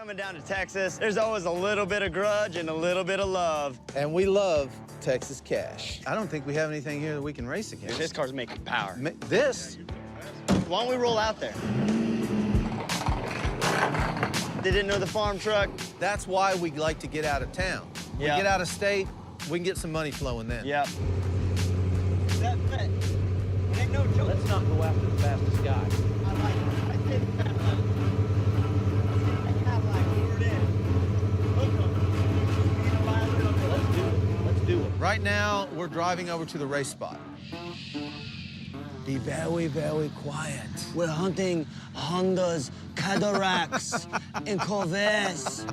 Coming down to Texas, there's always a little bit of grudge and a little bit of love. And we love Texas cash. I don't think we have anything here that we can race against. This car's making power. This? Why don't we roll out there? They didn't know the farm truck. That's why we like to get out of town. We Yep. get out of state, we can get some money flowing then. Yep. That fit. Ain't no joke. Let's not go after the fastest guy. I like it. I did that. Let's do it. Right now, we're driving over to the race spot. Be very, very quiet. We're hunting Hondas, Cadillacs, and Corvettes.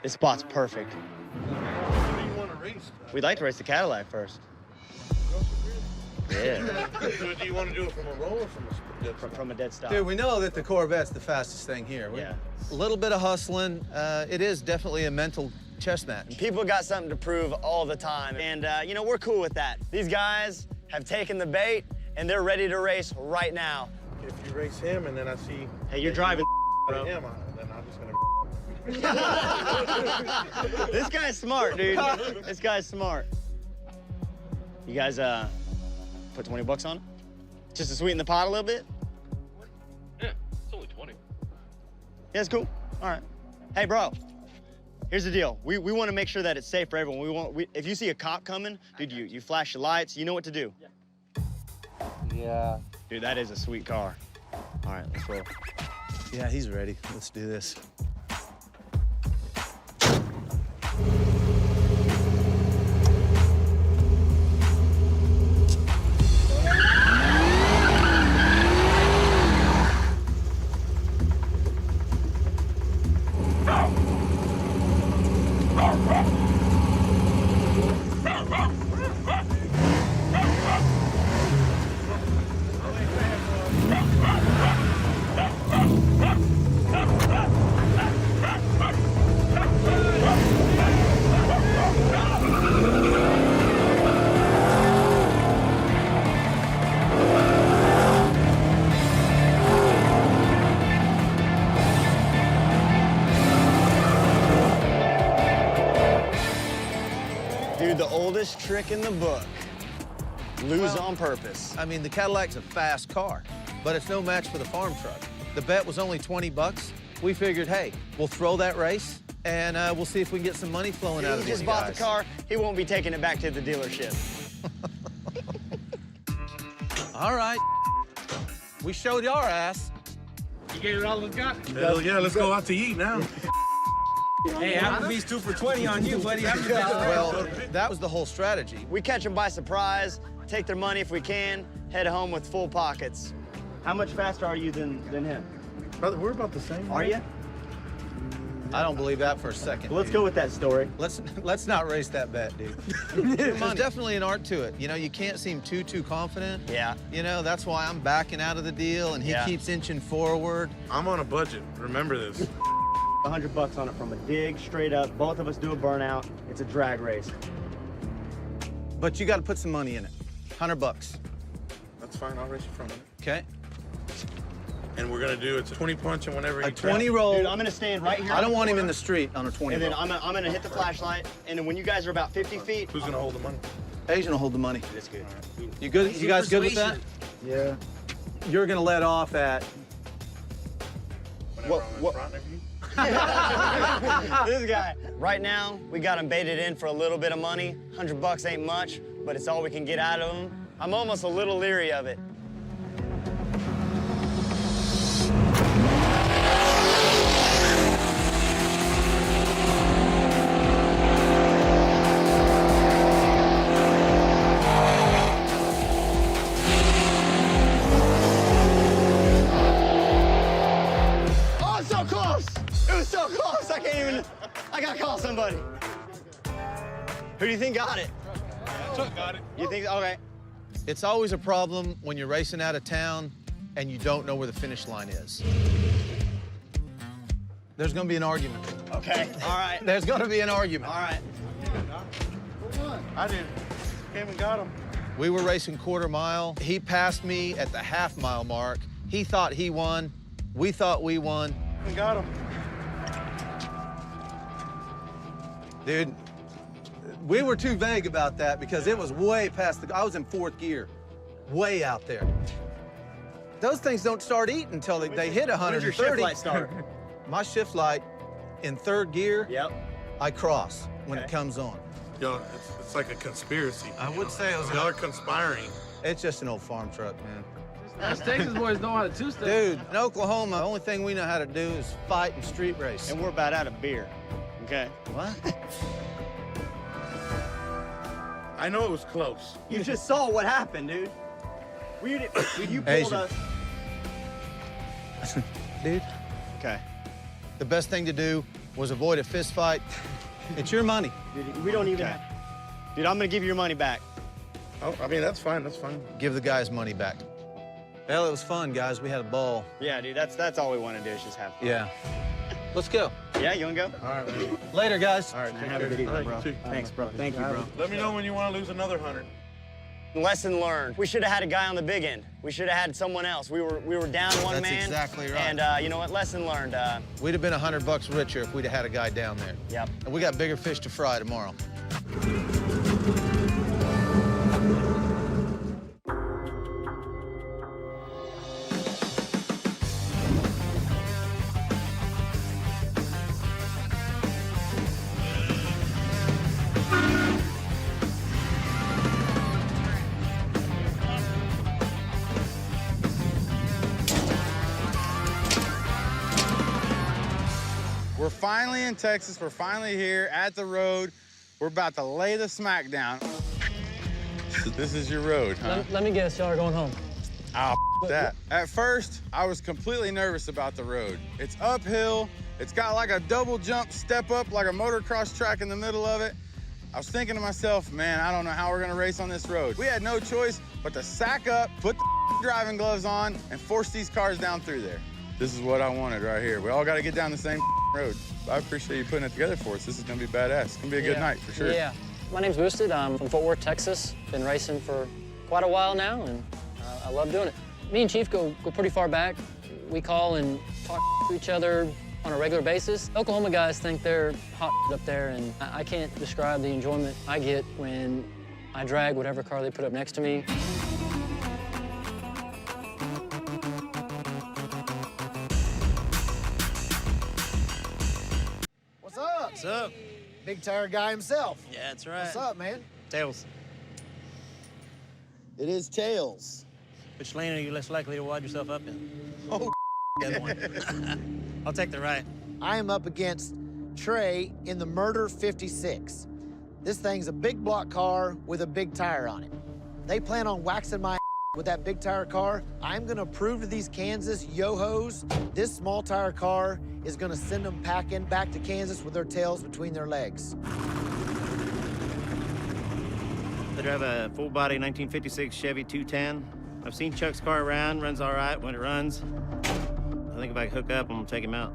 This spot's perfect. What do you want to race? We'd like to race the Cadillac first. Yeah. Do you want to do it from a roll or from a From a dead stop. Dude, we know that the Corvette's the fastest thing here. Yeah. A little bit of hustling. It is definitely a mental chess match. People got something to prove all the time, and you know, we're cool with that. These guys have taken the bait, and they're ready to race right now. If you race him and then I see... Hey, you're driving, bro. him, then I'm just going to... This guy's smart, dude. This guy's smart. You guys put 20 bucks on it? Just to sweeten the pot a little bit? Yeah, it's only 20. Yeah, it's cool. All right. Hey, bro. Here's the deal. We want to make sure that it's safe for everyone. If you see a cop coming, dude, you flash your lights. You know what to do. Yeah. Dude, that is a sweet car. All right, let's roll. Yeah, he's ready. Let's do this. Dude, the oldest trick in the book. Lose on purpose. I mean, the Cadillac's a fast car, but it's no match for the farm truck. The bet was only 20 bucks. We figured, hey, we'll throw that race, and we'll see if we can get some money flowing out of He these just bought guys. the car. He won't be taking it back to the dealership. All right. We showed y'all our ass. You gave it all we got? Hell yeah, let's go out to eat now. Hey, Applebee's 2 for 20 on you, buddy. Well, that was the whole strategy. We catch them by surprise, take their money if we can, head home with full pockets. How much faster are you than him? Brother, we're about the same. Are you? I don't believe that for a second. Let's go with that story. Let's not race that bet, dude. There's definitely an art to it. You know, you can't seem too confident. Yeah. You know, that's why I'm backing out of the deal, and he Yeah. keeps inching forward. I'm on a budget. Remember this. 100 bucks on it from a dig, straight up. Both of us do a burnout. It's a drag race. But you got to put some money in it. 100 bucks. That's fine. I'll race you from it. Okay? And we're gonna do it's a 20 punch and whenever A he 20 roll. Dude, I'm gonna stand right here. I don't want him corner, in the street on a 20 And then roll. I'm gonna hit the flashlight, and then when you guys are about 50 feet, Who's gonna hold the money? Asian will hold the money. That's good. You good? You guys good with that? Yeah. You're gonna let off at. Whenever I'm in front of you. This guy. Right now, we got him baited in for a little bit of money. 100 bucks ain't much, but it's all we can get out of him. I'm almost a little leery of it. Oh, it's so close! It was so close, I can't even... I gotta call somebody. Who do you think got it? Chuck got it. You think, okay. It's always a problem when you're racing out of town and you don't know where the finish line is. There's gonna be an argument. Okay, all right. There's gonna be an argument. All right. I did. Came and got him. We were racing quarter mile. He passed me at the half-mile mark. He thought he won. We thought we won. We got him. Dude, we were too vague about that because it was way past I was in 4th gear, way out there. Those things don't start eating until they hit 130. When's your shift light start? My shift light in 3rd gear, Yep. I cross when it Okay. comes on. Yo, it's like a conspiracy. I would say it was Y'all are conspiring. It's just an old farm truck, man. Us Texas boys know how to two-step. Dude, in Oklahoma, the only thing we know how to do is fight and street race. And we're about out of beer. Okay. What? I know it was close. You just saw what happened, dude. You pulled Asian. us. Dude, Okay. the best thing to do was avoid a fist fight. It's your money. Dude, we don't even have... Dude, I'm gonna give you your money back. Oh, I mean, that's fine. That's fine. Give the guys money back. Hell, it was fun, guys. We had a ball. Yeah, dude, that's all we want to do is just have fun. Yeah. Let's go. Yeah, you wanna go? All right, man. Later, guys. All right, Man, have a good evening, bro. too. Thanks, bro. Thank you, bro. Let me know when you want to lose another 100. Lesson learned. We should have had a guy on the big end. We should have had someone else. We were down one That's man. exactly right. And you know what? Lesson learned. We'd have been $100 richer if we'd have had a guy down there. Yep. And we got bigger fish to fry tomorrow. We're finally in Texas. We're finally here at the road. We're about to lay the smack down. This is your road, huh? Let me guess, y'all are going home. Oh, that. At first, I was completely nervous about the road. It's uphill. It's got like a double jump step up, like a motocross track in the middle of it. I was thinking to myself, man, I don't know how we're gonna race on this road. We had no choice but to sack up, put the driving gloves on, and force these cars down through there. This is what I wanted right here. We all gotta get down the same road. I appreciate you putting it together for us. This is gonna be badass. It's gonna be a good night for sure. Yeah. My name's Boosted. I'm from Fort Worth, Texas. Been racing for quite a while now, and I love doing it. Me and Chief go pretty far back. We call and talk to each other on a regular basis. Oklahoma guys think they're hot up there, and I can't describe the enjoyment I get when I drag whatever car they put up next to me. What's up? What's up? Big tire guy himself. Yeah, that's right. What's up, man? Tails. It is Tails. Which lane are you less likely to wad yourself up in? Oh, The other one. I'll take the right. I am up against Trey in the Murder 56. This thing's a big block car with a big tire on it. They plan on waxing my with that big tire car. I'm gonna prove to these Kansas yo-hos this small tire car is gonna send them packing back to Kansas with their tails between their legs. I drive a full-body 1956 Chevy 210. I've seen Chuck's car around, runs all right when it runs. I think if I hook up, I'm gonna take him out.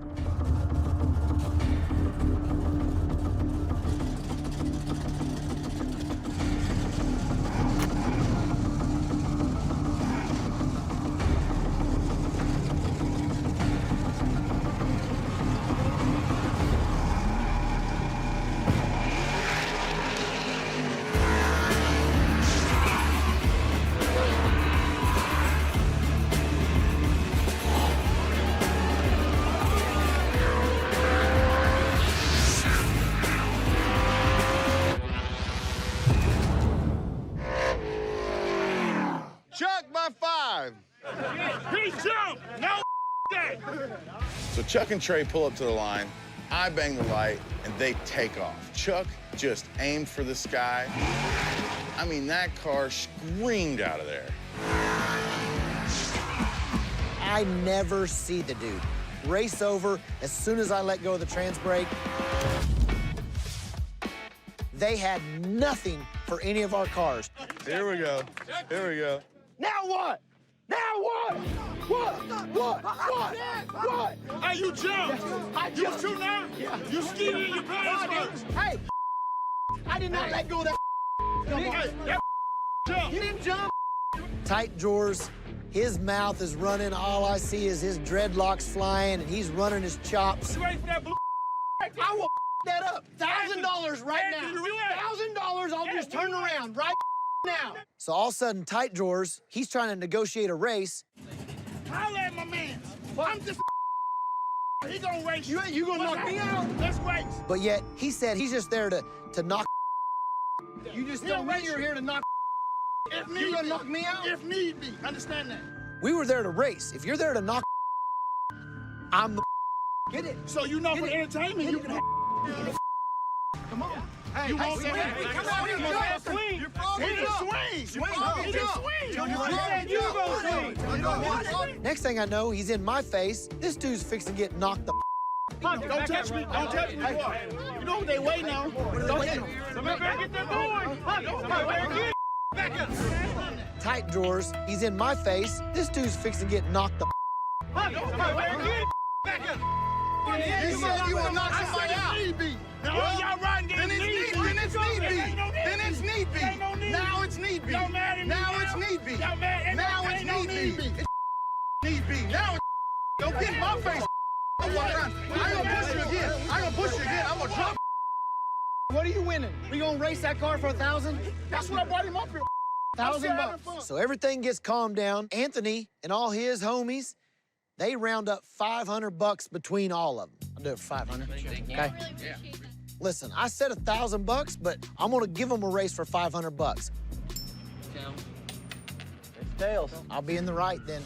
Chuck by 5. So Chuck and Trey pull up to the line, I bang the light, and they take off. Chuck just aimed for the sky. I mean, that car screamed out of there. I never see the dude. Race over as soon as I let go of the trans brake. They had nothing for any of our cars. Here we go. Here we go. Now what? Now what? What? Hey, you jumped! You two now? Yeah. You skied in your pants first! Hey, I did not let go of that. Hey, that Jump. You didn't jump. Tight drawers. His mouth is running. All I see is his dreadlocks flying, and he's running his chops. You ready for that blue? I will that up. $1,000 right now. $1,000. I'll just turn around right now. So all of a sudden, Tight Drawers, he's trying to negotiate a race. Holla at my man. I'm just. He gonna race you. You gonna knock me out? Let's race. But yet, he said he's just there to knock. You just told me you're here to knock. If need you gonna knock me out? If need be. Understand that. We were there to race. If you're there to knock, I'm the. Get it. So you know for entertainment, you can. Come on. Hey, you want some? Come on, you can swing. You swing. Next thing I know, he's in my face. This dude's fixing to get knocked the. Don't touch me. Don't touch me. You know what they waiting on. Don't hit him. Somebody better get that boy. Back up. Tight Drawers, he's in my face. This dude's fixing to get knocked the. Back up. You said you want to knock somebody out. Well, y'all riding then it's need be. Then it's need be. Now it's need be. Now it's need be. Now it's need be. It's need be. Now it's don't get in my face. Don't walk around. I ain't gonna push you again. I ain't gonna push you again. I'm gonna drop. What are you winning? We gonna race that car for $1,000? That's what I brought him up here. $1,000. So everything gets calmed down. Anthony and all his homies, they round up $500 between all of them. I'll do it for 500. Okay. Yeah. Listen, I said $1,000, but I'm gonna give them a race for $500. It's tails. I'll be in the right then.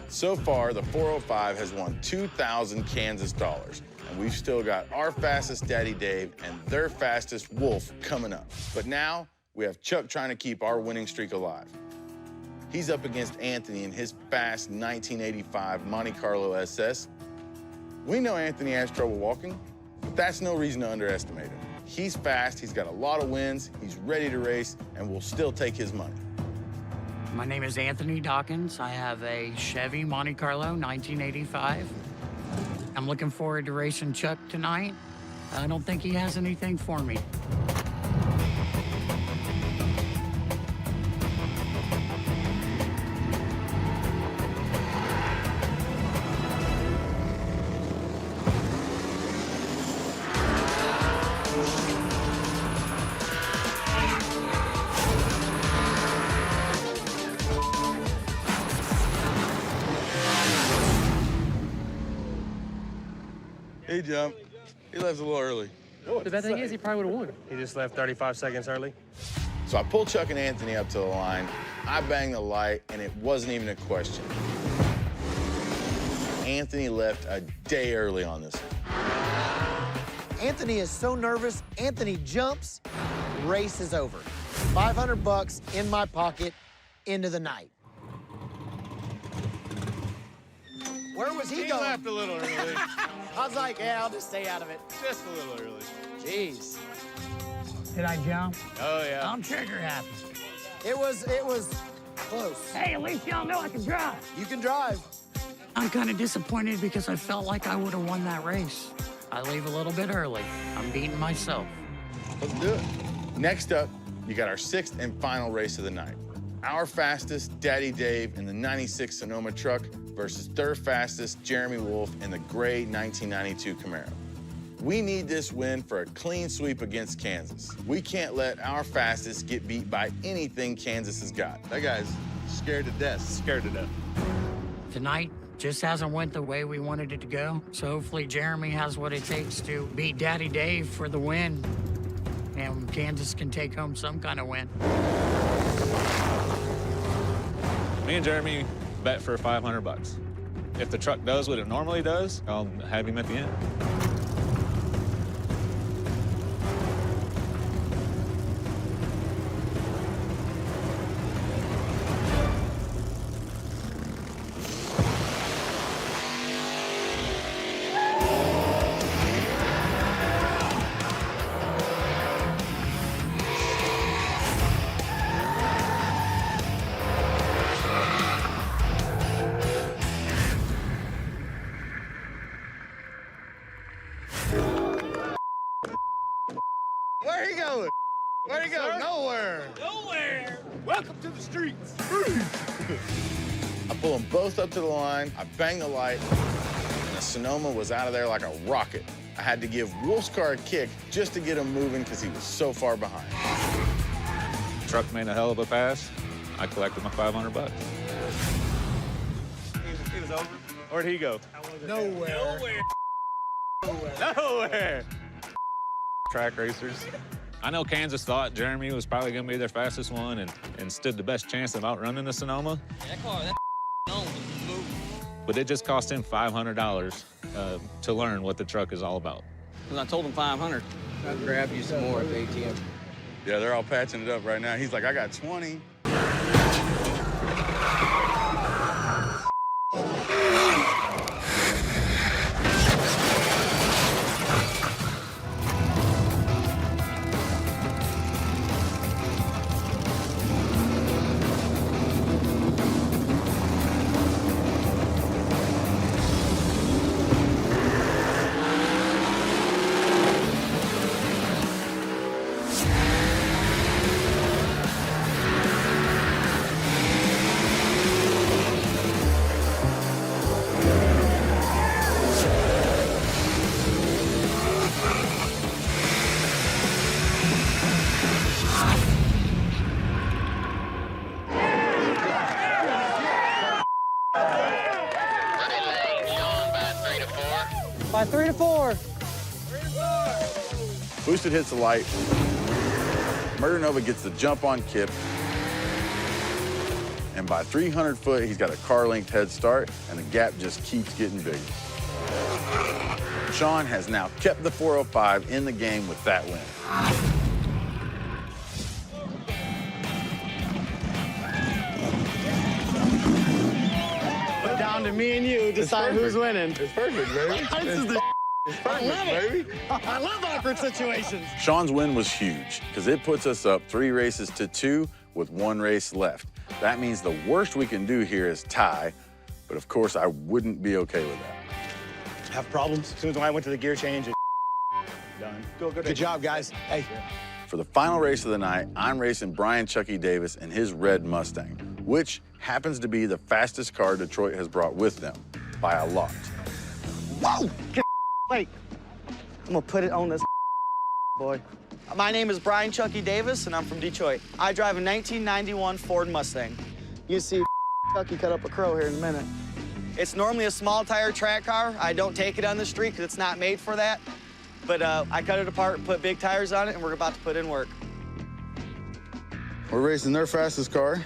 So far, the 405 has won 2,000 Kansas dollars, and we've still got our fastest Daddy Dave and their fastest Wolf coming up. But now, we have Chuck trying to keep our winning streak alive. He's up against Anthony in his fast 1985 Monte Carlo SS. We know Anthony has trouble walking, but that's no reason to underestimate him. He's fast, he's got a lot of wins, he's ready to race, and will still take his money. My name is Anthony Dawkins. I have a Chevy Monte Carlo 1985. I'm looking forward to racing Chuck tonight. I don't think he has anything for me. He jumped. He left a little early. The bad thing is he probably would have won. He just left 35 seconds early. So I pulled Chuck and Anthony up to the line. I banged the light, and it wasn't even a question. Anthony left a day early on this one. Anthony is so nervous, Anthony jumps, race is over. $500 in my pocket, into the night. Where was he going? He left a little early. I was like, yeah, I'll just stay out of it. Just a little early. Jeez. Did I jump? Oh, yeah. I'm trigger happy. It was close. Hey, at least y'all know I can drive. You can drive. I'm kind of disappointed because I felt like I would have won that race. I leave a little bit early. I'm beating myself. Let's do it. Next up, you got our 6th and final race of the night. Our fastest, Daddy Dave, in the 96 Sonoma truck versus their fastest, Jeremy Wolf, in the gray 1992 Camaro. We need this win for a clean sweep against Kansas. We can't let our fastest get beat by anything Kansas has got. That guy's scared to death. Scared to death. Tonight just hasn't went the way we wanted it to go. So hopefully Jeremy has what it takes to beat Daddy Dave for the win. And Kansas can take home some kind of win. Me and Jeremy bet for $500. If the truck does what it normally does, I'll have him at the end. Welcome to the streets. I pull them both up to the line, I bang the light, and the Sonoma was out of there like a rocket. I had to give Wolf's car a kick just to get him moving because he was so far behind. Truck made a hell of a pass. I collected my 500 bucks. It was over. Where'd he go? Nowhere. Nowhere. Track racers. I know Kansas thought Jeremy was probably going to be their fastest one and stood the best chance of outrunning the Sonoma. That car, that But it just cost him $500 to learn what the truck is all about. Because I told him 500. I'll grab you some more at the ATM. Yeah, they're all patching it up right now. He's like, I got 20. By 3 to 4. Boosted hits the light. Murder Nova gets the jump on Kip. And by 300 foot, he's got a car-length head start, and the gap just keeps getting bigger. Shawn has now kept the 405 in the game with that win. Down to me and you decide who's winning. It's perfect, baby. This is the It's perfect, baby. I love awkward situations. Shawn's win was huge because it puts us up 3 races to 2 with 1 race left. That means the worst we can do here is tie, but of course I wouldn't be okay with that. Have problems? As soon as I went to the gear change, it done. Good job, guys. Hey. For the final race of the night, I'm racing Brian Chucky Davis in his red Mustang, which happens to be the fastest car Detroit has brought with them by a lot. Whoa! Wait. I'm gonna put it on this boy. My name is Brian Chucky Davis, and I'm from Detroit. I drive a 1991 Ford Mustang. You see Chucky cut up a crow here in a minute. It's normally a small tire track car. I don't take it on the street because it's not made for that. But I cut it apart and put big tires on it, and we're about to put in work. We're racing their fastest car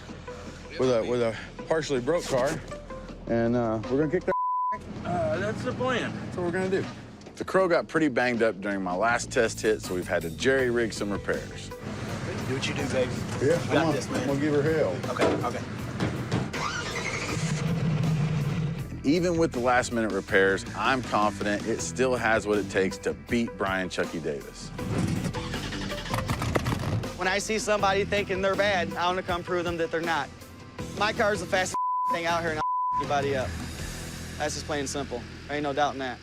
with a partially broke car, and we're gonna kick their That's the plan. That's what we're gonna do. The Crow got pretty banged up during my last test hit, so we've had to jerry-rig some repairs. Do what you do, baby. Yeah, You got this, man. I'm gonna give her hell. Okay. Even with the last-minute repairs, I'm confident it still has what it takes to beat Brian Chucky Davis. When I see somebody thinking they're bad, I want to come prove them that they're not. My car's the fastest thing out here, and I'll anybody up. That's just plain and simple. There ain't no doubt in that.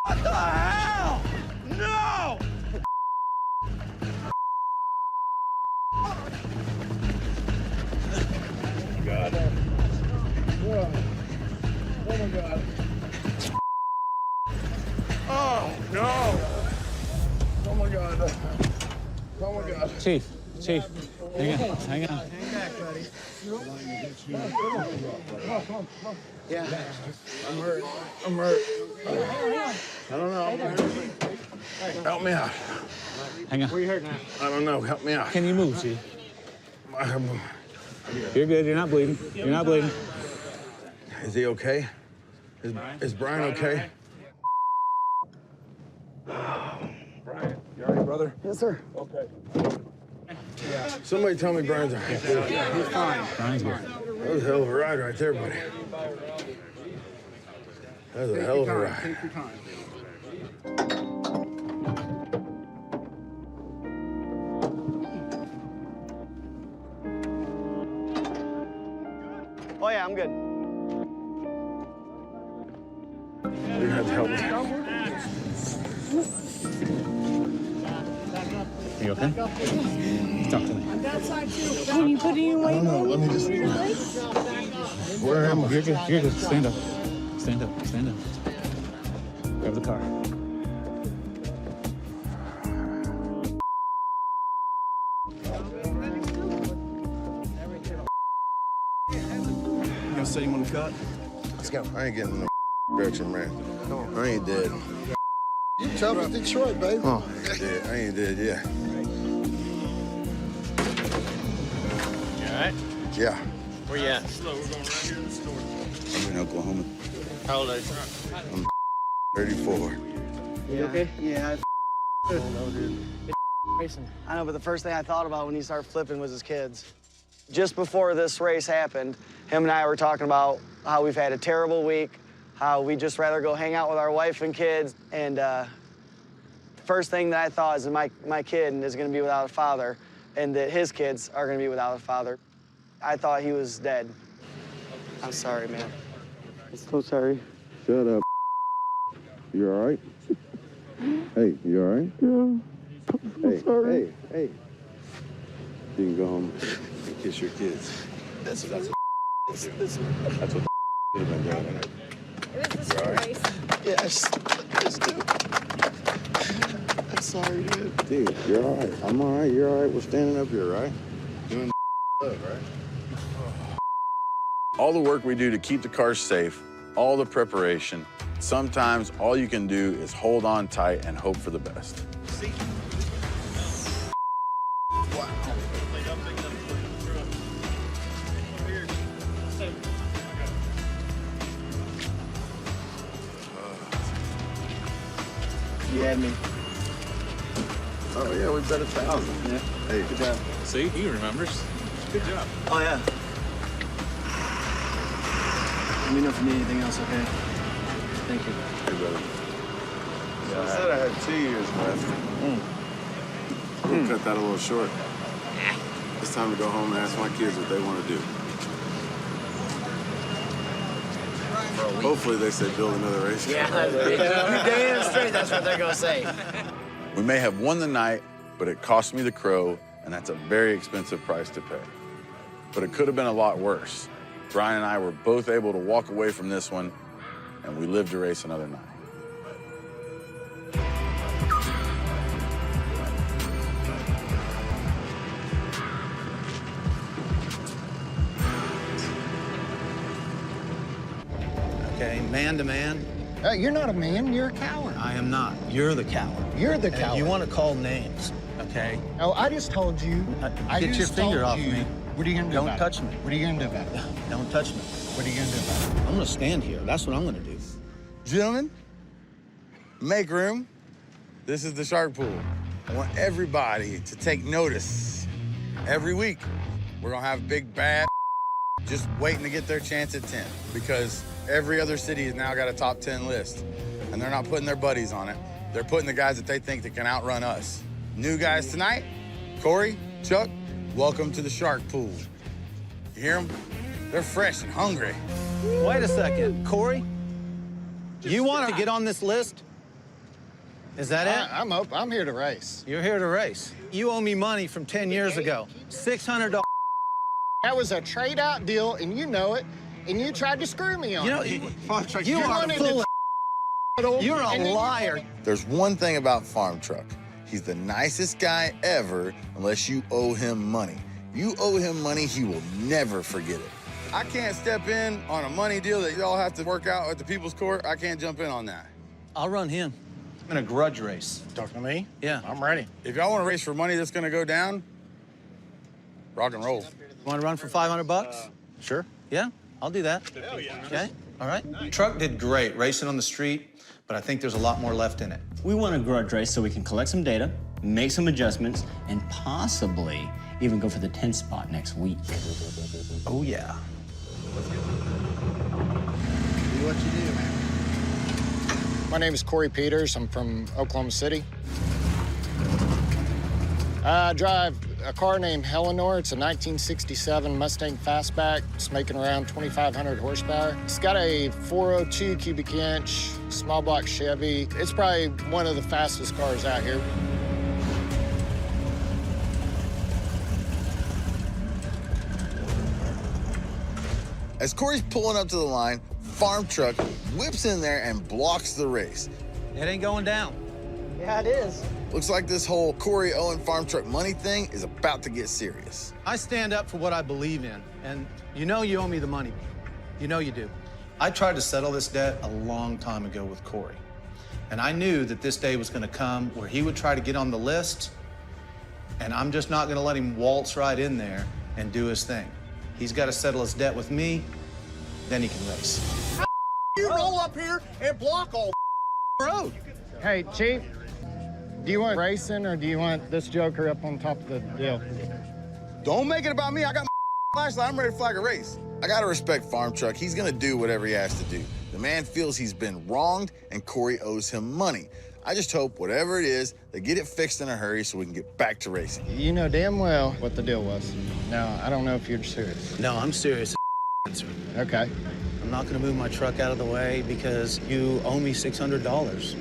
What the hell? No! God. Oh my God. Oh no! Oh my God. Oh my God. Chief, Hang on. Yeah. I'm hurt. I don't know. Help me out. Hang on. Where you hurt now? I don't know. Help me out. Can you move, Chief? You're good. You're not bleeding. You're not bleeding. Is he okay? Is Brian okay? Brian, you all right, brother? Yes, sir. Okay. Somebody tell me Brian's all right. He's fine. Brian's good. That was a hell of a ride right there, buddy. That was a hell of a ride. Take your time. Oh, yeah, I'm good. You're gonna have to help me. Are you okay? Talk to me. Can you put in I don't know. Let me just. Where am I? You're good. You're good. Stand up. Stand up. Stand up. Grab the car. You gonna set him on the cut? Let's go. I ain't getting no direction, man. I ain't dead. You tough as Detroit, baby. Oh, dead. I ain't dead yet. You all right? Yeah. Where you at? I'm in Oklahoma. How old are you? I'm 34. You okay? Yeah. Racing. I know, but the first thing I thought about when he started flipping was his kids. Just before this race happened, him and I were talking about how we've had a terrible week, how we'd just rather go hang out with our wife and kids. And the first thing that I thought is that my kid is going to be without a father and that his kids are going to be without a father. I thought he was dead. I'm sorry, man. I'm so sorry. Shut up. You all right? Hey, you all right? Yeah. Hey, hey. You can go home and kiss your kids. That's what should have been doing. It was the race. Yes, do. I'm sorry, dude. Dude, you're all right. I'm all right. You're all right. We're standing up here, right? Doing right? All the work we do to keep the cars safe, all the preparation, sometimes all you can do is hold on tight and hope for the best. You had me. Oh, yeah, we bet 1,000. Yeah. Hey, Good job. See, he remembers. Good job. Oh, yeah. Let me know if you need anything else, okay? Thank you. Hey, brother. So I said I had 2 years left. We'll cut that a little short. It's time to go home and ask my kids what they want to do. Hopefully they say build another race car. Yeah, you damn straight that's what they're gonna say. We may have won the night, but it cost me the crow, and that's a very expensive price to pay. But it could have been a lot worse. Brian and I were both able to walk away from this one, and we lived to race another night. Okay, man to man. You're not a man, you're a coward. I am not. You're the coward. You're the And coward. you want to call names, okay? Oh, I just told you. Get your finger off me. What are you gonna do Don't about touch it? me. What are you gonna do about it? Don't touch me. What are you gonna do about it? I'm gonna stand here. That's what I'm gonna do. Gentlemen, make room. This is the shark pool. I want everybody to take notice. Every week, we're gonna have big bad just waiting to get their chance at 10 because every other city has now got a top 10 list and they're not putting their buddies on it. They're putting the guys that they think that can outrun us. New guys tonight, Corey, Chuck, welcome to the shark pool. You hear them? They're fresh and hungry. Wait a second, Corey. You want to get on this list? Is that it? I'm here to race. You're here to race. You owe me money from 10 years ago. $600. That was a trade-out deal, and you know it, and you tried to screw me on You know, it. you are full of You're a liar. There's one thing about Farm Truck. He's the nicest guy ever unless you owe him money. You owe him money, he will never forget it. I can't step in on a money deal that y'all have to work out at the People's Court. I can't jump in on that. I'll run him in a grudge race. Talking to me? Yeah. I'm ready. If y'all want to race for money that's gonna go down, rock and roll. Want to run for 500 bucks? Sure. Yeah, I'll do that. Hell yeah. Okay, all right. Truck did great racing on the street, but I think there's a lot more left in it. We want a grudge race so we can collect some data, make some adjustments, and possibly even go for the 10th spot next week. Oh, yeah. Do what you do, man. My name is Corey Peters. I'm from Oklahoma City. I drive a car named Eleanor. It's a 1967 Mustang Fastback. It's making around 2,500 horsepower. It's got a 402 cubic inch small block Chevy. It's probably one of the fastest cars out here. As Corey's pulling up to the line, Farm Truck whips in there and blocks the race. It ain't going down. Yeah, it is. Looks like this whole Corey Owen Farm Truck money thing is about to get serious. I stand up for what I believe in, and you know you owe me the money. You know you do. I tried to settle this debt a long time ago with Corey, and I knew that this day was gonna come where he would try to get on the list, and I'm just not gonna let him waltz right in there and do his thing. He's gotta settle his debt with me, then he can race. You roll up here and block all road. Hey, Chief, do you want racing or do you want this joker up on top of the deal? Don't make it about me. I got my flashlight. I'm ready to flag a race. I gotta respect Farm Truck. He's gonna do whatever he has to do. The man feels he's been wronged and Corey owes him money. I just hope whatever it is, they get it fixed in a hurry so we can get back to racing. You know damn well what the deal was. Now, I don't know if you're serious. No, I'm serious. Okay. I'm not gonna move my truck out of the way because you owe me $600.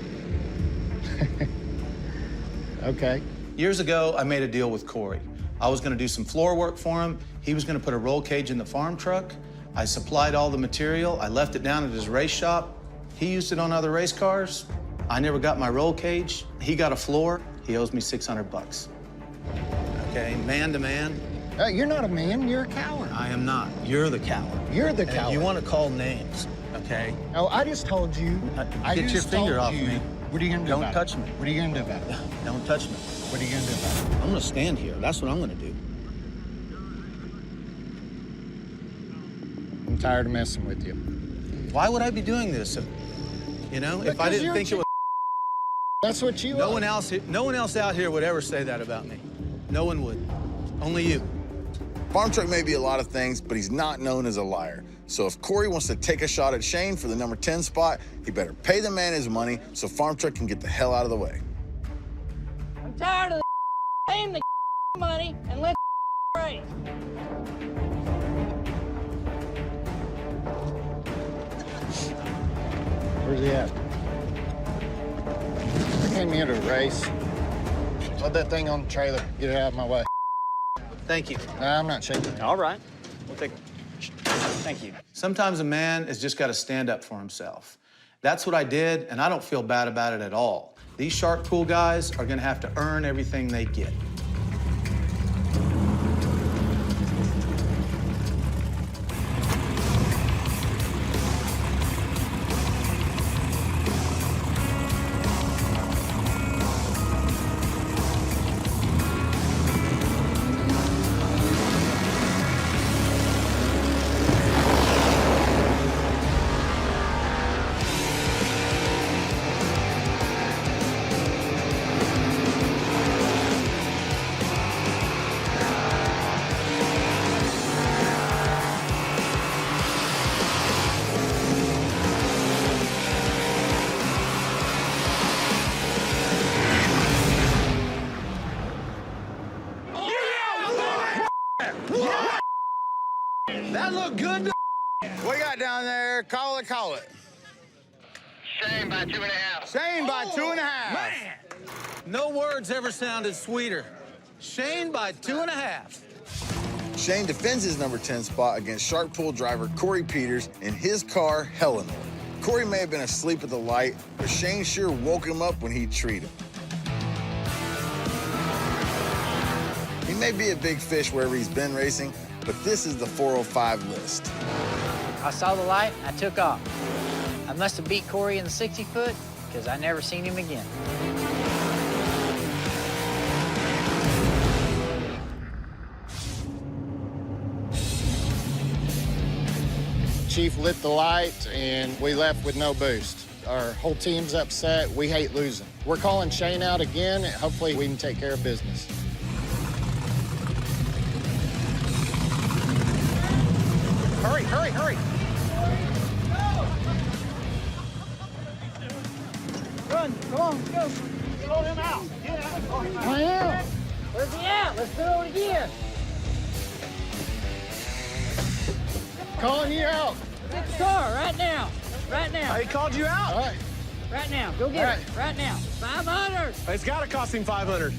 Okay. Years ago, I made a deal with Corey. I was gonna do some floor work for him. He was gonna put a roll cage in the farm truck. I supplied all the material. I left it down at his race shop. He used it on other race cars. I never got my roll cage. He got a floor. He owes me 600 bucks. Okay, man to man. You're not a man, you're a coward. I am not. You're the coward. You're the And coward. you want to call names, okay? No, I just told you. Get your finger off me. What are you gonna do Don't about touch it? me. What are you gonna do about it? Don't touch me. What are you gonna do about it? I'm gonna stand here. That's what I'm gonna do. I'm tired of messing with you. Why would I be doing this? You know, if I Because didn't you're think it was. That's what you No are. one else out here would ever say that about me. No one would. Only you. Farm Truck may be a lot of things, but he's not known as a liar. So if Corey wants to take a shot at Shane for the number 10 spot, he better pay the man his money so Farm Truck can get the hell out of the way. I'm tired of paying the money and let's race. Where's he at? I came here to race. Put that thing on the trailer. Get it out of my way. Thank you. Nah, I'm not shaking it. All right. We'll take. Thank you. Sometimes a man has just got to stand up for himself. That's what I did, and I don't feel bad about it at all. These shark pool guys are gonna have to earn everything they get. That looked good to What you got down there? Call it, call it. Shane by 2.5. Shane by 2.5. No words ever sounded sweeter. Shane by 2.5. Shane defends his number 10 spot against shark pool driver Corey Peters in his car, Eleanor. Corey may have been asleep at the light, but Shane sure woke him up when he treated him. He may be a big fish wherever he's been racing, but this is the 405 list. I saw the light, I took off. I must have beat Corey in the 60-foot, because I never seen him again. Chief lit the light, and we left with no boost. Our whole team's upset. We hate losing. We're calling Shane out again, and hopefully we can take care of business. Hurry, hurry, hurry. Run, come on, go. Slow him out. Get out. I am. Where's he at? Let's do it again. Calling you out. Get the car right now. Right now. He called you out? All right. Right now. Go get it. Right now. 500. It's got to cost him 500.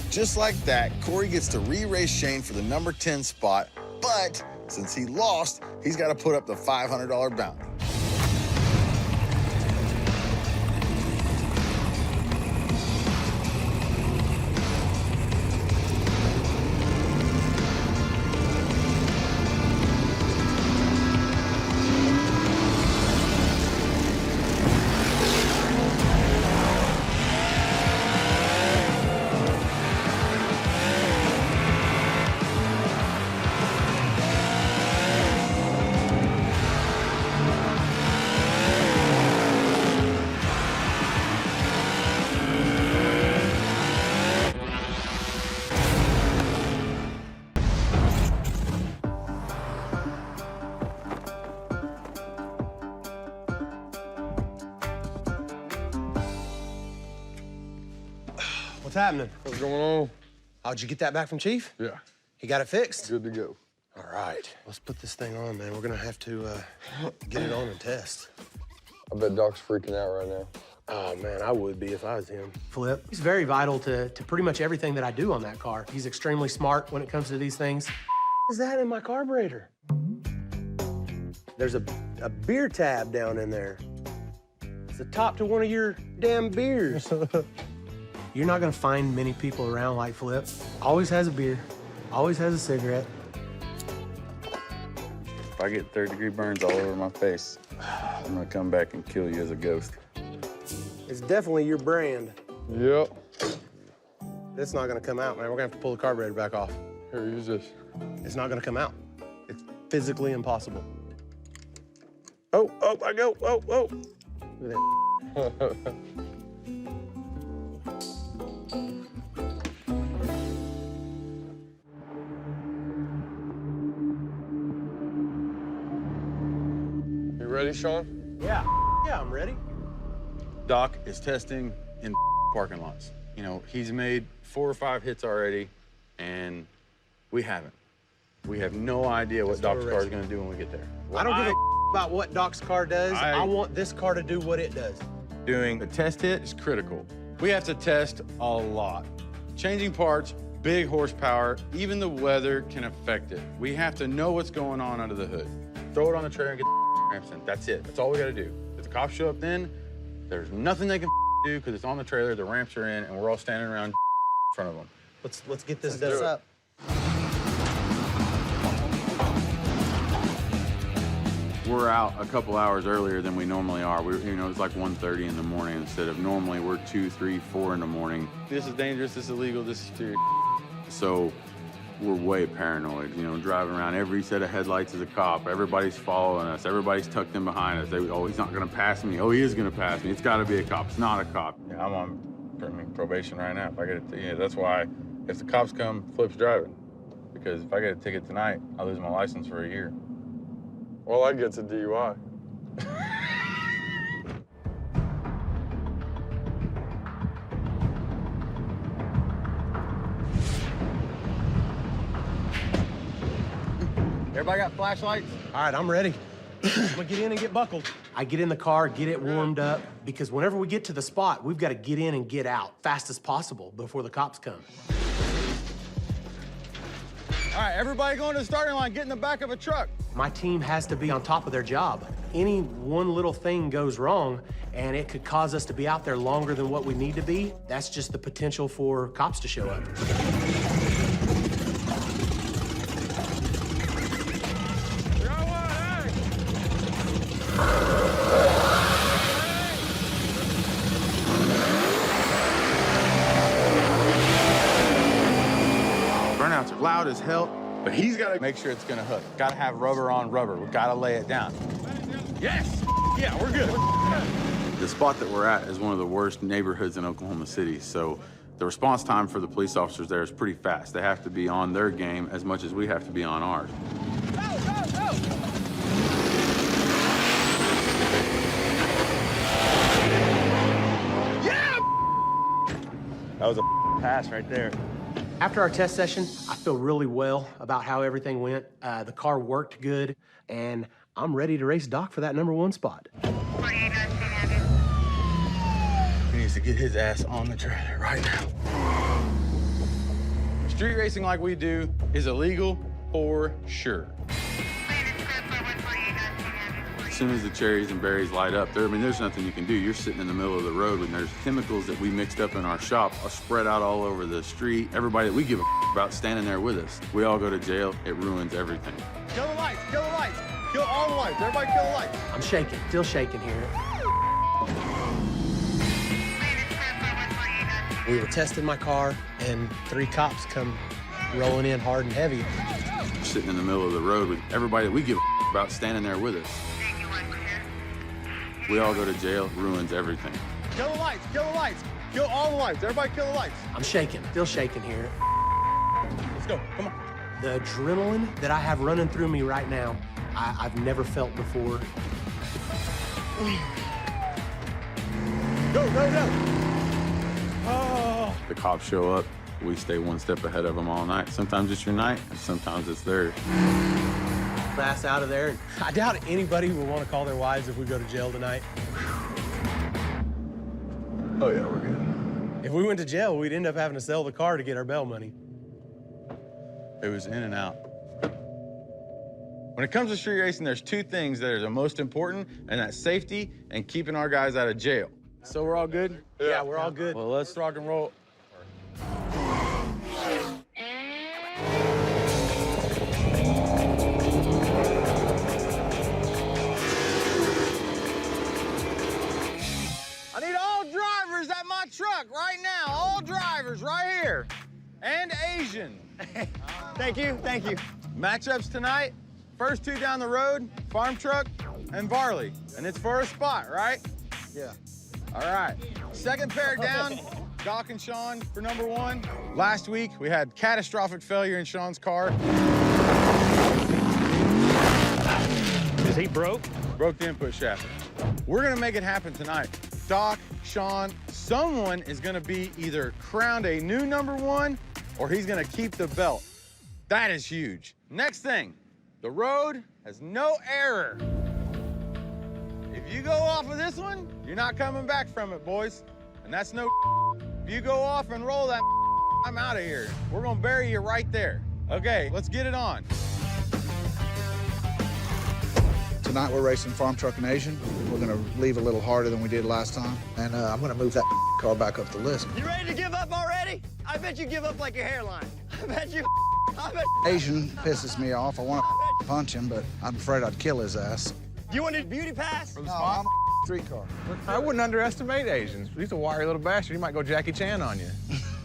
Just like that, Corey gets to re-race Shane for the number 10 spot, but since he lost, he's got to put up the $500 bounty. What's happening? What's going on? How'd you get that back from Chief? Yeah. He got it fixed? Good to go. All right. Let's put this thing on, man. We're gonna have to get it on and test. I bet Doc's freaking out right now. Oh, man, I would be if I was him. Flip, he's very vital to pretty much everything that I do on that car. He's extremely smart when it comes to these things. What is that in my carburetor? There's a beer tab down in there. It's the top to one of your damn beers. You're not gonna find many people around like Flip. Always has a beer, always has a cigarette. If I get third-degree burns all over my face, I'm gonna come back and kill you as a ghost. It's definitely your brand. Yep. It's not gonna come out, man. We're gonna have to pull the carburetor back off. Here, use this. It's not gonna come out. It's physically impossible. Oh, I go, oh. Look at that. You ready, Shawn? Yeah, I'm ready. Doc is testing in parking lots. You know, he's made 4 or 5 hits already, and we haven't. We have no idea what Doc's car is going to do when we get there. I don't give a about what Doc's car does. I want this car to do what it does. Doing a test hit is critical. We have to test a lot. Changing parts, big horsepower, even the weather can affect it. We have to know what's going on under the hood. Throw it on the trailer and get the ramps in. That's it. That's all we got to do. If the cops show up then, there's nothing they can do because it's on the trailer, the ramps are in, and we're all standing around in front of them. Let's get this done up. We're out a couple hours earlier than we normally are. It's like 1:30 in the morning instead of normally we're 2, 3, 4 in the morning. This is dangerous, this is illegal, this is serious. So we're way paranoid, driving around. Every set of headlights is a cop. Everybody's following us. Everybody's tucked in behind us. Oh, he's not gonna pass me. Oh, he is gonna pass me. It's gotta be a cop. It's not a cop. Yeah, I'm on probation right now. If I get it, that's why if the cops come, Flip's driving. Because if I get a ticket tonight, I lose my license for a year. Well, I get a DUI. Everybody got flashlights? All right, I'm ready. I'm gonna get in and get buckled. I get in the car, get it warmed up, because whenever we get to the spot, we've got to get in and get out fast as possible before the cops come. All right, everybody going to the starting line, get in the back of a truck. My team has to be on top of their job. Any one little thing goes wrong, and it could cause us to be out there longer than what we need to be. That's just the potential for cops to show up. out his help, but he's got to make sure it's going to hook. Got to have rubber on rubber. We got to lay it down. Yes! Yeah, we're good. The spot that we're at is one of the worst neighborhoods in Oklahoma City, so the response time for the police officers there is pretty fast. They have to be on their game as much as we have to be on ours. Go, go, go! Yeah! That was a pass right there. After our test session, I feel really well about how everything went. The car worked good, and I'm ready to race Doc for that #1 spot. He needs to get his ass on the trailer right now. Street racing like we do is illegal for sure. As soon as the cherries and berries light up, there's nothing you can do. You're sitting in the middle of the road when there's chemicals that we mixed up in our shop are spread out all over the street. Everybody that we give a about standing there with us. We all go to jail. It ruins everything. Kill the lights, kill the lights. Kill all the lights. Everybody kill the lights. I'm shaking, still shaking here. We were testing my car, and 3 cops come rolling in hard and heavy. We're sitting in the middle of the road with everybody that we give a about standing there with us. We all go to jail. Ruins everything. Kill the lights, kill the lights. Kill all the lights. Everybody kill the lights. I'm shaking, still shaking here. Let's go, come on. The adrenaline that I have running through me right now, I've never felt before. Go, go, go. Oh. The cops show up. We stay one step ahead of them all night. Sometimes it's your night, and sometimes it's theirs. Ass out of there. I doubt anybody will want to call their wives if we go to jail tonight. Oh, yeah, we're good. If we went to jail, we'd end up having to sell the car to get our bail money. It was in and out. When it comes to street racing, there's 2 things that are the most important, and that's safety and keeping our guys out of jail. So we're all good? Yeah, we're all good. Well, let's rock and roll. I need all drivers at my truck right now. All drivers right here. And Asian. Thank you, thank you. Matchups tonight. First 2 down the road, Farm Truck and Varley. And it's for a spot, right? Yeah. All right. Second pair down, Doc and Shawn for #1. Last week, we had catastrophic failure in Shawn's car. Is he broke? Broke the input shaft. We're gonna make it happen tonight. Doc, Shawn, someone is gonna be either crowned a new #1 or he's gonna keep the belt. That is huge. Next thing, the road has no error. If you go off of this one, you're not coming back from it, boys. And that's no If you go off and roll that I'm out of here. We're gonna bury you right there. Okay, let's get it on. Tonight we're racing Farm Truck and Asian. We're gonna leave a little harder than we did last time. And I'm gonna move that car back up the list. You ready to give up already? I bet you give up like your hairline. I bet you. Asian pisses me off. I want to punch him, but I'm afraid I'd kill his ass. You want a beauty pass? No, I'm a street car. I wouldn't underestimate Asians. He's a wiry little bastard. He might go Jackie Chan on you.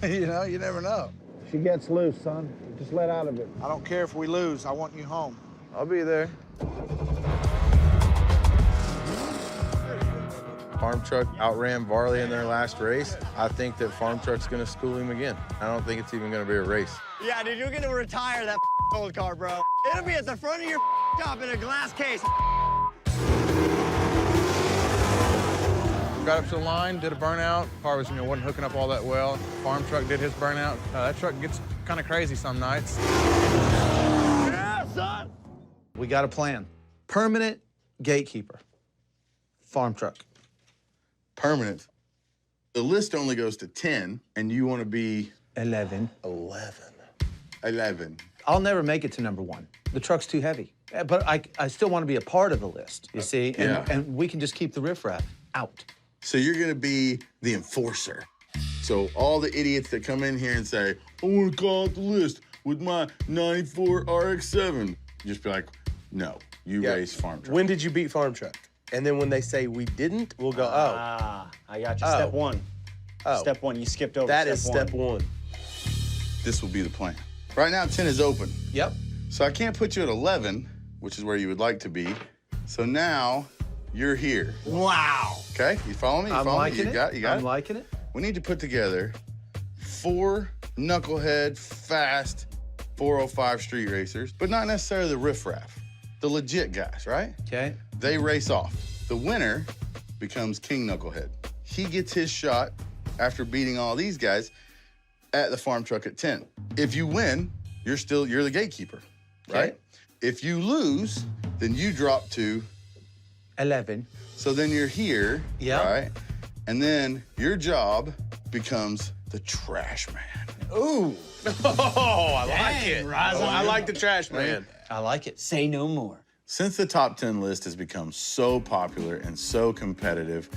You know, you never know. She gets loose, son. Just let out of it. I don't care if we lose. I want you home. I'll be there. Farm Truck outran Varley in their last race. I think that Farm Truck's gonna school him again. I don't think it's even gonna be a race. Yeah, dude, you're gonna retire that old car, bro. It'll be at the front of your shop in a glass case. Got up to the line, did a burnout. Car was, wasn't hooking up all that well. Farm Truck did his burnout. That truck gets kind of crazy some nights. Yeah, son! We got a plan. Permanent Gatekeeper. Farm Truck. Permanent. The list only goes to 10, and you want to be 11. 11. I'll never make it to #1. The truck's too heavy. But I still want to be a part of the list, you see? And we can just keep the riffraff out. So you're going to be the enforcer. So all the idiots that come in here and say, I want to call out the list with my 94 RX-7, just be like, no, you race Farm Truck. When did you beat Farm Truck? And then when they say we didn't, we'll go, oh. Ah, I got you. Step 1. Oh. Step 1, you skipped over That step is step 1. This will be the plan. Right now, 10 is open. Yep. So I can't put you at 11, which is where you would like to be. So now you're here. Wow. Okay, you follow me? You I'm follow liking me? You it. got it? I'm liking it. We need to put together 4 knucklehead, fast 405 street racers, but not necessarily the riffraff, the legit guys, right? Okay. They race off. The winner becomes King Knucklehead. He gets his shot after beating all these guys at the farm truck at 10. If you win, you're the gatekeeper, right? Okay. If you lose, then you drop to 11. So then you're here, Yeah. right? And then your job becomes the trash man. Ooh. Oh, I like it. Razzle. I like the trash man. I like it. Say no more. Since the top 10 list has become so popular and so competitive,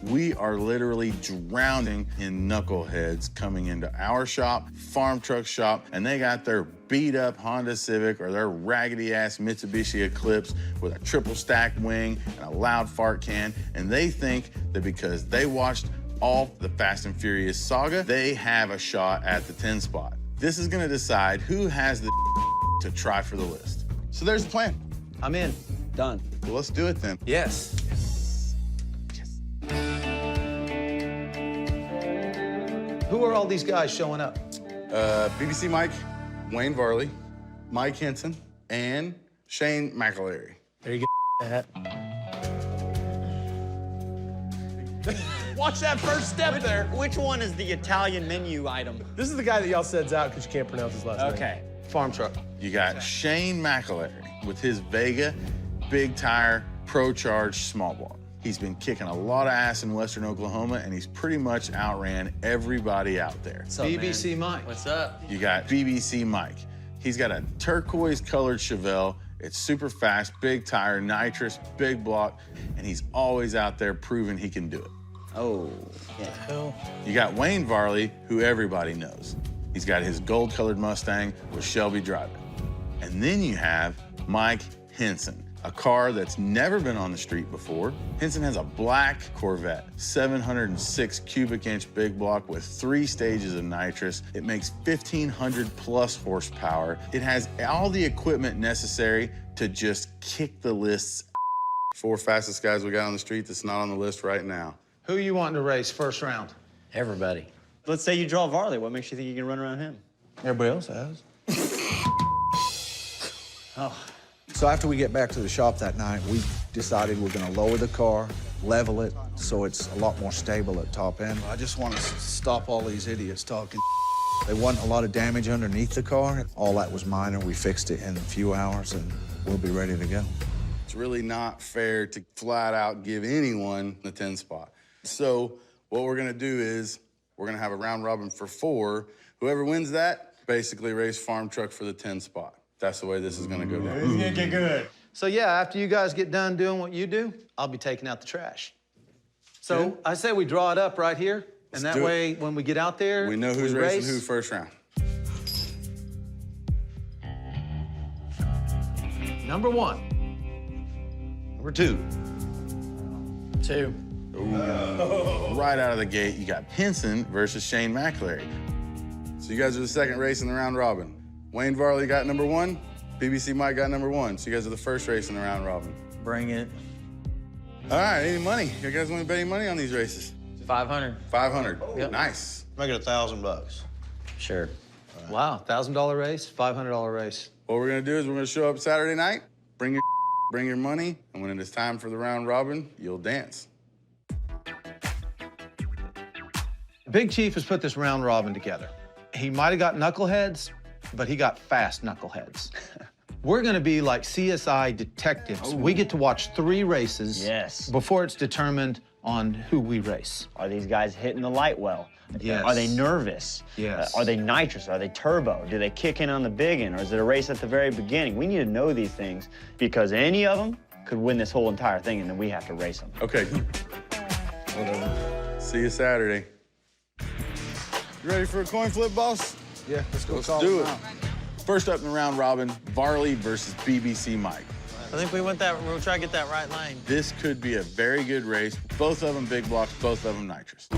we are literally drowning in knuckleheads coming into our shop, farm truck shop, and they got their beat up Honda Civic or their raggedy ass Mitsubishi Eclipse with a triple stack wing and a loud fart can, and they think that because they watched all the Fast and Furious saga, they have a shot at the 10 spot. This is gonna decide who has the to try for the list. So there's the plan. I'm in. Done. Well, let's do it then. Yes. Who are all these guys showing up? BBC Mike, Wayne Varley, Mike Henson, and Shane McAlery. There you go. Watch that first step there. Which one is the Italian menu item? This is the guy that y'all said's out because you can't pronounce his last name. Okay. Farm truck. You got Shane McAlery with his Vega big tire Pro Charge small block. He's been kicking a lot of ass in Western Oklahoma, and he's pretty much outran everybody out there. What's up, BBC man? Mike. What's up? You got BBC Mike. He's got a turquoise colored Chevelle. It's super fast, big tire, nitrous, big block, and he's always out there proving he can do it. Oh, yeah. You got Wayne Varley, who everybody knows. He's got his gold-colored Mustang with Shelby driving. And then you have Mike Henson, a car that's never been on the street before. Henson has a black Corvette, 706 cubic inch big block with 3 stages of nitrous. It makes 1,500 plus horsepower. It has all the equipment necessary to just kick the list's 4 fastest guys we got on the street that's not on the list right now. Who you wanting to race first round? Everybody. Let's say you draw Varley. What makes you think you can run around him? Everybody else has. So after we get back to the shop that night, we decided we're gonna lower the car, level it, so it's a lot more stable at top end. I just want to stop all these idiots talking. There wasn't a lot of damage underneath the car. All that was minor. We fixed it in a few hours, and we'll be ready to go. It's really not fair to flat out give anyone the 10 spot. So what we're gonna do is we're gonna have a round robin for 4. Whoever wins that, basically race farm truck for the 10 spot. That's the way this is gonna go down. It's gonna get good. So yeah, after you guys get done doing what you do, I'll be taking out the trash. So Yeah. I say we draw it up right here, and that do it. way when we get out there, We know who's we racing race. who first round. Number 1. Number 2. 2. Right out of the gate, you got Henson versus Shane McAlery. So you guys are the second race in the round robin. Wayne Varley got number 1. BBC Mike got number 1. So you guys are the first race in the round robin. Bring it. All right, any money? You guys want to bet any money on these races? 500. 500. Yep. Nice. Make it $1,000. Sure. Wow, $1,000 race, $500 race. What we're gonna do is we're gonna show up Saturday night, bring your money, and when it is time for the round robin, you'll dance. Big Chief has put this round robin together. He might have got knuckleheads, but he got fast knuckleheads. We're gonna be like CSI detectives. We get to watch 3 races Yes. before it's determined on who we race. Are these guys hitting the light well? Yes. Are they nervous? Yes. Are they nitrous? Are they turbo? Do they kick in on the big end? Or is it a race at the very beginning? We need to know these things because any of them could win this whole entire thing and then we have to race them. Okay. Whatever. See you Saturday. You ready for a coin flip, boss? Yeah, let's go. Let's call do them it. out. First up in the round robin, Varley versus BBC Mike. I think we'll try to get that right lane. This could be a very good race. Both of them big blocks, both of them nitrous.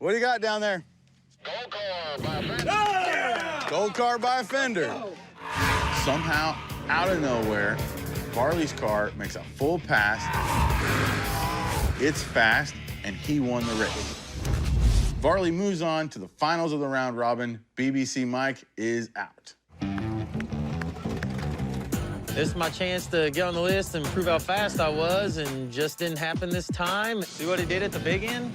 What do you got down there? Gold car by a fender. Somehow, out of nowhere, Varley's car makes a full pass. It's fast, and he won the race. Varley moves on to the finals of the round robin. BBC Mike is out. This is my chance to get on the list and prove how fast I was, and just didn't happen this time. See what he did at the big end?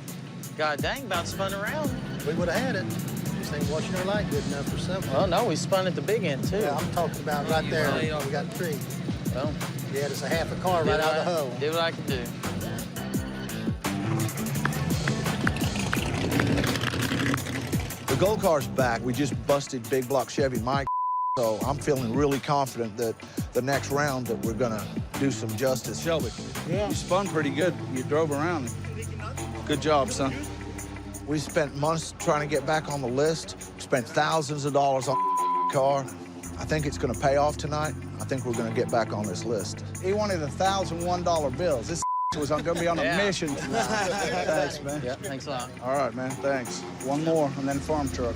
God dang, about spun around. We would have had it. Just ain't watching our light good enough or something. Well, no, we spun at the big end, too. Yeah, I'm talking about right there. We got a tree. Well, yeah, it's a half a car right out of the hole. Did what I could do. The gold car's back. We just busted big block Chevy Mike, so I'm feeling really confident that the next round that we're gonna do some justice. Shelby, you spun pretty good. You drove around. Good job, son. We spent months trying to get back on the list, spent thousands of dollars on the car. I think it's gonna pay off tonight. I think we're gonna get back on this list. He wanted $1,001 bills. This was gonna be on a mission tonight. Thanks, man. Yeah, thanks a lot. All right, man, thanks. One more, and then farm truck.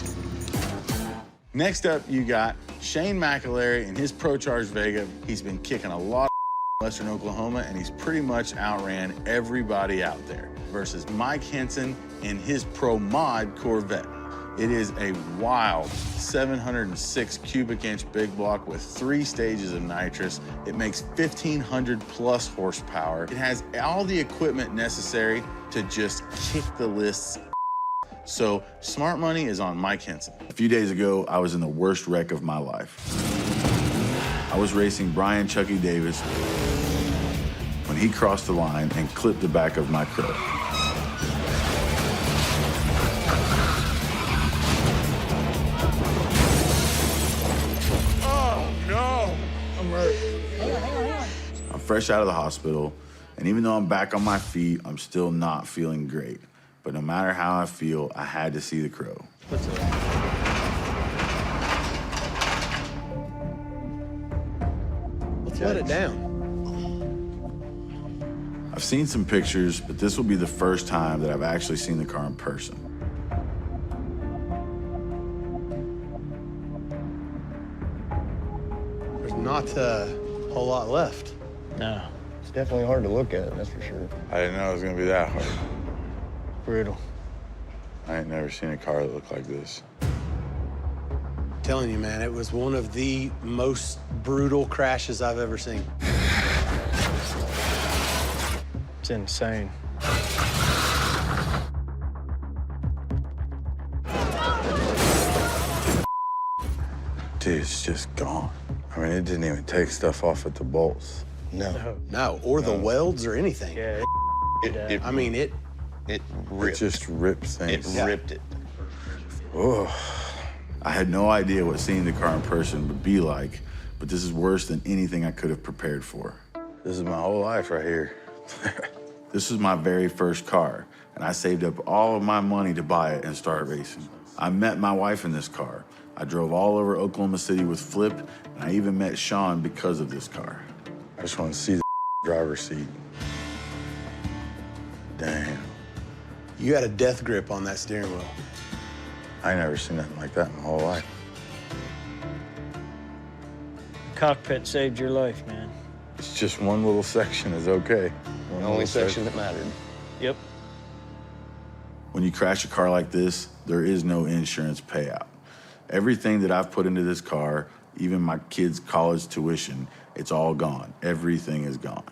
Next up, you got Shane McAlery in his Pro Charge Vega. He's been kicking a lot of in Western Oklahoma, and he's pretty much outran everybody out there. Versus Mike Henson in his Pro Mod Corvette. It is a wild 706 cubic inch big block with 3 stages of nitrous. It makes 1,500 plus horsepower. It has all the equipment necessary to just kick the lists. So smart money is on Mike Henson. A few days ago, I was in the worst wreck of my life. I was racing Brian Chucky Davis when he crossed the line and clipped the back of my Crow. I'm fresh out of the hospital, and even though I'm back on my feet, I'm still not feeling great. But no matter how I feel, I had to see the Crow. Let's let it down. I've seen some pictures, but this will be the first time that I've actually seen the car in person. There's not a whole lot left. No. It's definitely hard to look at, that's for sure. I didn't know it was gonna be that hard. Brutal. I ain't never seen a car that looked like this. I'm telling you, man, it was one of the most brutal crashes I've ever seen. It's insane. Dude, it's just gone. I mean, it didn't even take stuff off at the bolts. No, or the welds or anything. Yeah. I mean, it ripped. It just ripped things. It ripped it. Oh. I had no idea what seeing the car in person would be like, but this is worse than anything I could have prepared for. This is my whole life right here. This was my very first car, and I saved up all of my money to buy it and start racing. I met my wife in this car. I drove all over Oklahoma City with Flip, and I even met Shawn because of this car. I just want to see the driver's seat. Damn. You had a death grip on that steering wheel. I ain't never seen nothing like that in my whole life. Cockpit saved your life, man. It's just one little section is okay. The only section that mattered. Yep. When you crash a car like this, there is no insurance payout. Everything that I've put into this car, even my kids' college tuition, it's all gone. Everything is gone.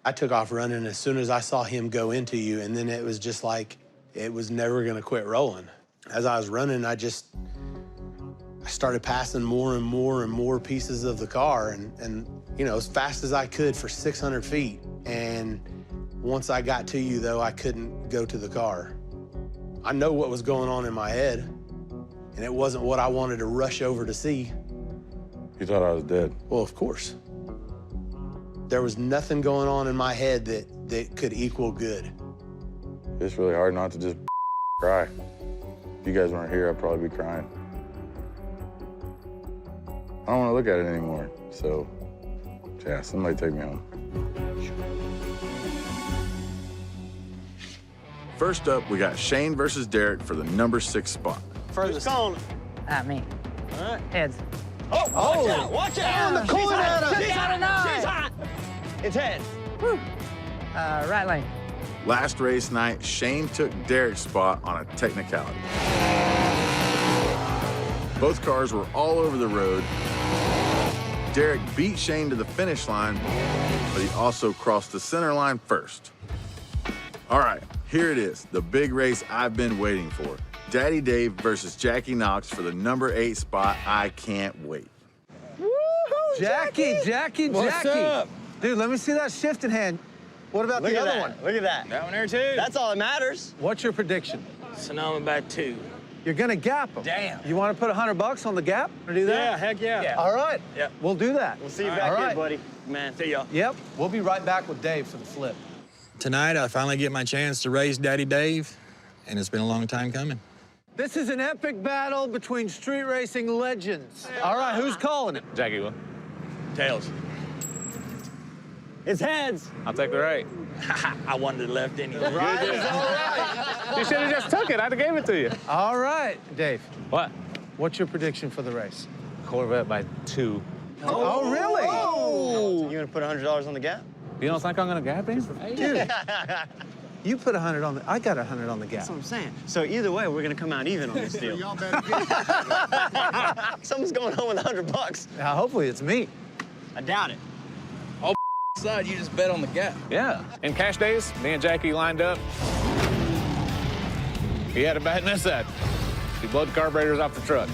I took off running as soon as I saw him go into you, and then it was just like it was never gonna quit rolling. As I was running, I started passing more and more and more pieces of the car, and you know, as fast as I could for 600 feet. And once I got to you, though, I couldn't go to the car. I know what was going on in my head, and it wasn't what I wanted to rush over to see. You thought I was dead? Well, of course. There was nothing going on in my head that could equal good. It's really hard not to just cry. If you guys weren't here, I'd probably be crying. I don't want to look at it anymore, so yeah, somebody take me home. First up, we got Shane versus Derek for the number 6 spot. Furthest. Calling. Me. All right. Heads. Oh, watch out! Watch out! the corner at her. She's hot! She's hot! It's heads. Right lane. Last race night, Shane took Derek's spot on a technicality. Both cars were all over the road. Derek beat Shane to the finish line, but he also crossed the center line first. All right, here it is, the big race I've been waiting for. Daddy Dave versus Jackie Knox for the number 8 spot. I can't wait. Jackie. What's up? Dude, let me see that shifting hand. What about the other one? Look at that. That one there, too. That's all that matters. What's your prediction? Sonoma by 2. You're gonna gap them. Damn. You want to put $100 on the gap or do that? Yeah, heck yeah. All right. Yeah. We'll do that. We'll see you All back right. here, buddy. Man, see y'all. Yep. We'll be right back with Dave for the flip. Tonight, I finally get my chance to race Daddy Dave, and it's been a long time coming. This is an epic battle between street racing legends. All right, who's calling it? Jackie will. Tails. It's heads. I'll take the right. I wanted the left anyway. Right is all right. You should have just took it. I'd have gave it to you. All right, Dave. What? What's your prediction for the race? Corvette by 2. Oh, really? Oh. You gonna put $100 on the gap? You don't think I'm gonna gap him? Dude, you put 100 on the. I got 100 on the gap. That's what I'm saying. So either way, we're gonna come out even on this deal. Y'all better get Someone's going home with $100. Hopefully it's me. I doubt it. Side, you just bet on the gap. Yeah. In cash days, me and Jackie lined up. He had a bad miss that. He blew the carburetors off the truck.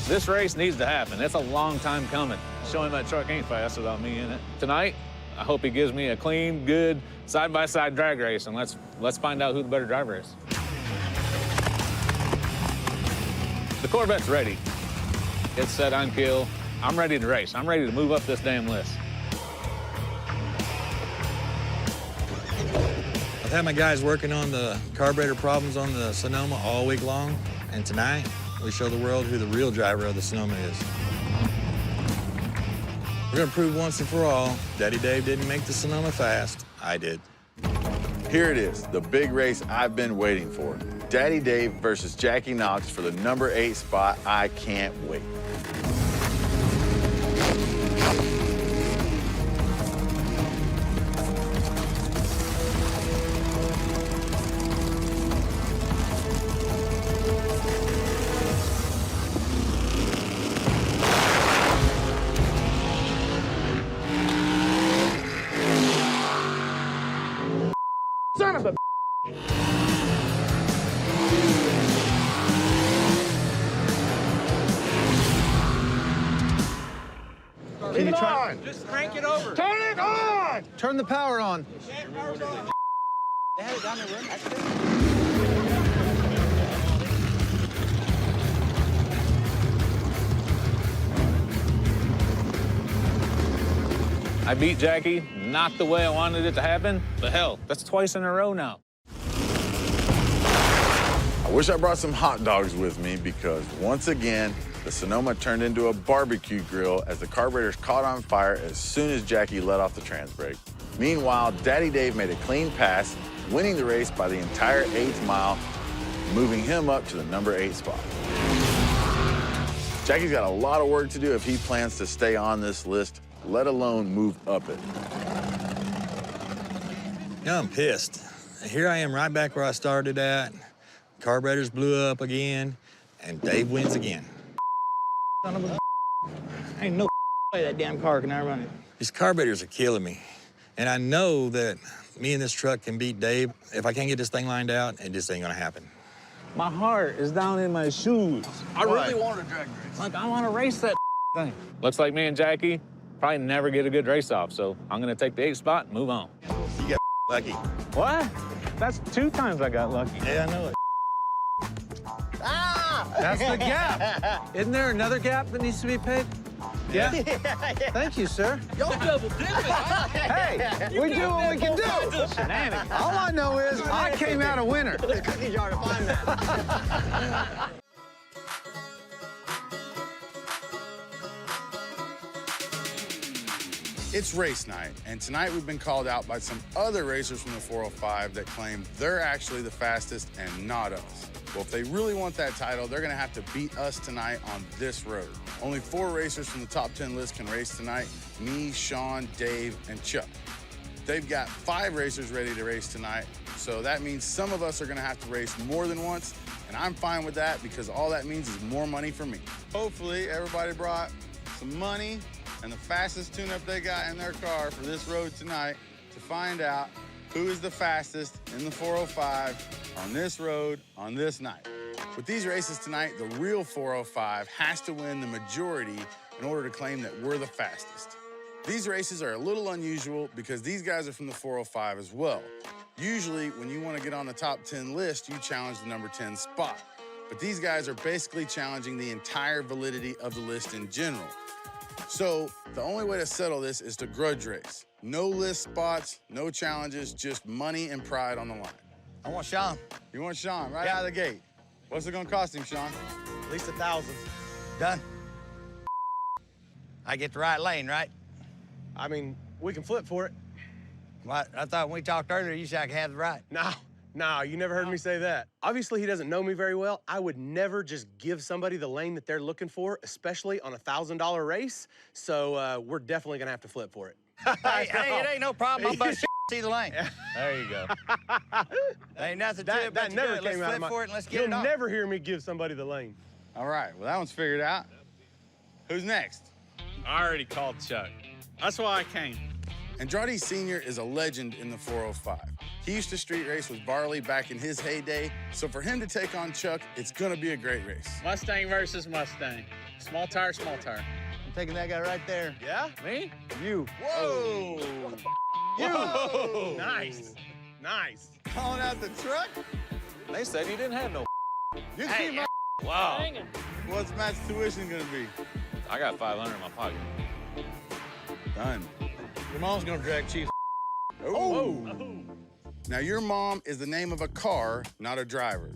This race needs to happen. It's a long time coming. Show him that truck ain't fast without me in it. Tonight, I hope he gives me a clean, good, side-by-side drag race, and let's find out who the better driver is. The Corvette's ready. It's set on kill. I'm ready to race. I'm ready to move up this damn list. I've had my guys working on the carburetor problems on the Sonoma all week long, and tonight, we show the world who the real driver of the Sonoma is. We're gonna prove once and for all, Daddy Dave didn't make the Sonoma fast. I did. Here it is, the big race I've been waiting for. Daddy Dave versus Jackie Knox for the number 8 spot. I can't wait. Son of a. Can you try? Just crank it over. Turn it on! Turn the power on. I beat Jackie, not the way I wanted it to happen, but hell, that's twice in a row now. I wish I brought some hot dogs with me because once again, the Sonoma turned into a barbecue grill as the carburetors caught on fire as soon as Jackie let off the trans brake. Meanwhile, Daddy Dave made a clean pass, winning the race by the entire 8th mile, moving him up to the number 8 spot. Jackie's got a lot of work to do if he plans to stay on this list, let alone move up it. Yeah, I'm pissed. Here I am right back where I started at. Carburetors blew up again, and Dave wins again. Son of a. Ain't no way that damn car can outrun it. These carburetors are killing me. And I know that me and this truck can beat Dave. If I can't get this thing lined out, it just ain't gonna happen. My heart is down in my shoes. I really want to drag race. Like, I want to race that thing. Looks like me and Jackie probably never get a good race off, so I'm going to take the 8th spot and move on. You got lucky. What? That's 2 times I got lucky. Yeah, I know it. That's the gap. Isn't there another gap that needs to be paid? Yeah? Thank you, sir. Y'all double dipping. Hey, we do what we can do. Shenanigans. All I know is I came out a winner. There's a cookie jar to find that. It's race night, and tonight we've been called out by some other racers from the 405 that claim they're actually the fastest and not us. Well, if they really want that title, they're gonna have to beat us tonight on this road. Only 4 racers from the top 10 list can race tonight: me, Shawn, Dave, and Chuck. They've got 5 racers ready to race tonight, so that means some of us are gonna have to race more than once, and I'm fine with that because all that means is more money for me. Hopefully, everybody brought some money and the fastest tune-up they got in their car for this road tonight to find out who is the fastest in the 405 on this road on this night. With these races tonight, the real 405 has to win the majority in order to claim that we're the fastest. These races are a little unusual because these guys are from the 405 as well. Usually, when you want to get on the top 10 list, you challenge the number 10 spot. But these guys are basically challenging the entire validity of the list in general. So the only way to settle this is to grudge race. No list spots, no challenges, just money and pride on the line. I want Shawn. You want Shawn right out of the gate. What's it gonna cost him, Shawn? At least 1,000. Done. I get the right lane, right? I mean, we can flip for it. What? I thought when we talked earlier, you said I could have the right. No, you never heard me say that. Obviously, he doesn't know me very well. I would never just give somebody the lane that they're looking for, especially on a $1,000 race. So we're definitely gonna have to flip for it. Hey, it ain't no problem. I'm about to see the lane. There you go. Ain't nothing to it, but that never let's came out flip of my... for it and let's get You'll it on. never hear me give somebody the lane. All right, well, that one's figured out. Who's next? I already called Chuck. That's why I came. Andrade Sr. is a legend in the 405. He used to street race with Barley back in his heyday, so for him to take on Chuck, it's gonna be a great race. Mustang versus Mustang. Small tire, small tire. I'm taking that guy right there. Yeah? Me? You. Whoa! Whoa! Nice. Nice. Calling out the truck? They said he didn't have no. You keep my... Wow. What's Matt's tuition gonna be? I got 500 in my pocket. Done. Your mom's gonna drag Chief. Oh. Now, your mom is the name of a car, not a driver.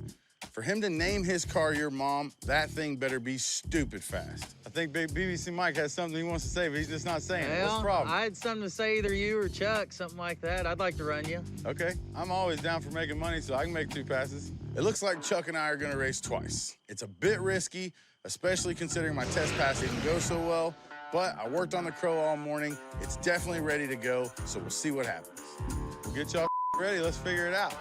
For him to name his car your mom, that thing better be stupid fast. I think Big BBC Mike has something he wants to say, but he's just not saying it. What's the problem? I had something to say, either you or Chuck, something like that. I'd like to run you. Okay, I'm always down for making money, so I can make 2 passes. It looks like Chuck and I are gonna race twice. It's a bit risky, especially considering my test pass didn't go so well, but I worked on the Crow all morning. It's definitely ready to go, so we'll see what happens. We'll get y'all ready, let's figure it out.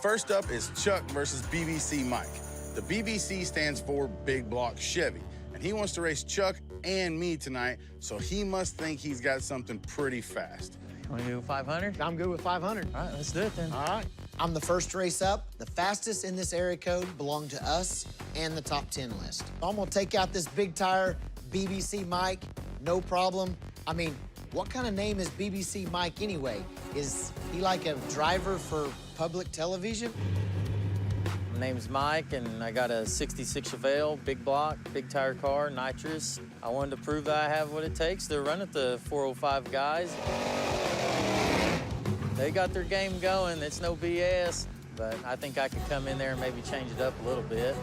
First up is Chuck versus BBC Mike. The BBC stands for Big Block Chevy, and he wants to race Chuck and me tonight, so he must think he's got something pretty fast. Want to do 500? I'm good with 500. All right, let's do it then. All right. I'm the first race up. The fastest in this area code belong to us and the top 10 list. I'm gonna take out this big tire BBC Mike, no problem. I mean, what kind of name is BBC Mike anyway? Is he like a driver for public television? My name's Mike, and I got a 66 Chevelle, big block, big tire car, nitrous. I wanted to prove that I have what it takes to run at the 405 guys. They got their game going, it's no BS, but I think I could come in there and maybe change it up a little bit.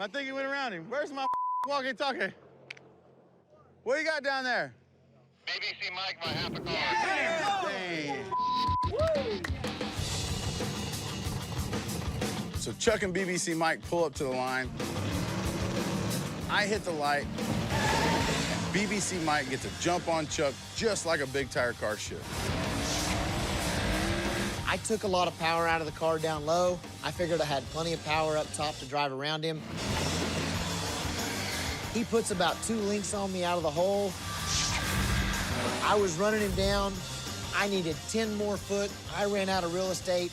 I think he went around him. Where's my walkie-talkie? What you got down there? BBC Mike might have a car. Dang. So Chuck and BBC Mike pull up to the line. I hit the light. And BBC Mike gets a jump on Chuck just like a big tire car should. I took a lot of power out of the car down low. I figured I had plenty of power up top to drive around him. He puts about 2 links on me out of the hole. I was running him down. I needed 10 more foot. I ran out of real estate.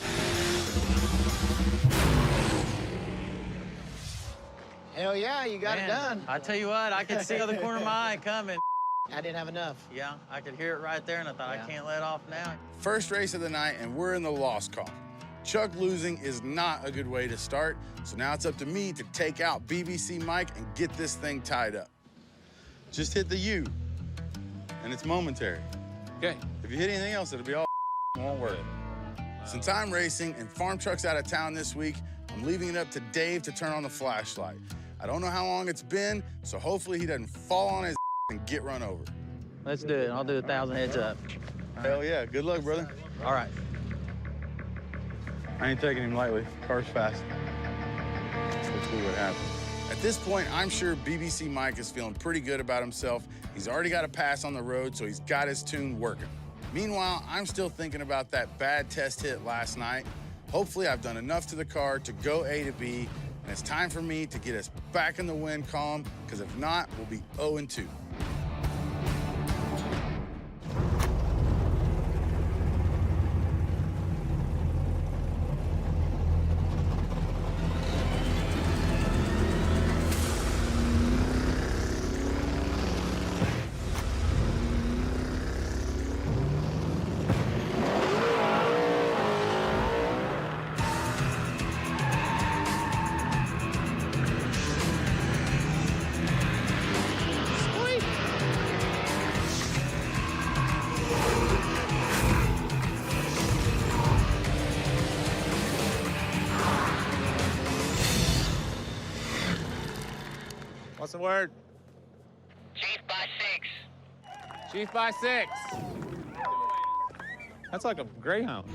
Hell yeah, you got it done. I tell you what, I could see the corner of my eye coming. I didn't have enough. Yeah, I could hear it right there, and I thought, I can't let off now. First race of the night, and we're in the loss column. Chuck losing is not a good way to start, so now it's up to me to take out BBC Mike and get this thing tied up. Just hit the U, and it's momentary. Okay. If you hit anything else, it'll be all won't work. Since I'm racing and Farm Truck's out of town this week, I'm leaving it up to Dave to turn on the flashlight. I don't know how long it's been, so hopefully he doesn't fall on his and get run over. Let's do it. I'll do 1,000 heads up. Hell yeah. Good luck, brother. All right. I ain't taking him lightly. Car's fast. Let's see what happens. At this point, I'm sure BBC Mike is feeling pretty good about himself. He's already got a pass on the road, so he's got his tune working. Meanwhile, I'm still thinking about that bad test hit last night. Hopefully, I've done enough to the car to go A to B, and it's time for me to get us back in the win column, because if not, we'll be 0-2. What's the word? Chief by 6. Chief by 6. That's like a greyhound.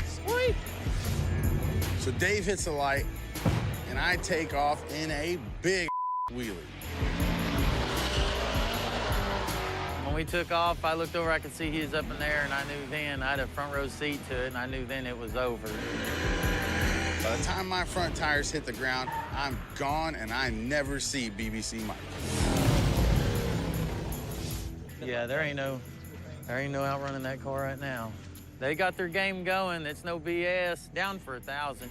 Sweet. So Dave hits the light, and I take off in a big wheelie. When we took off, I looked over, I could see he was up in there, and I knew then, I had a front row seat to it, and I knew then it was over. By the time my front tires hit the ground, I'm gone, and I never see BBC Mike. Yeah, there ain't no outrunning that car right now. They got their game going. It's no BS. Down for 1,000.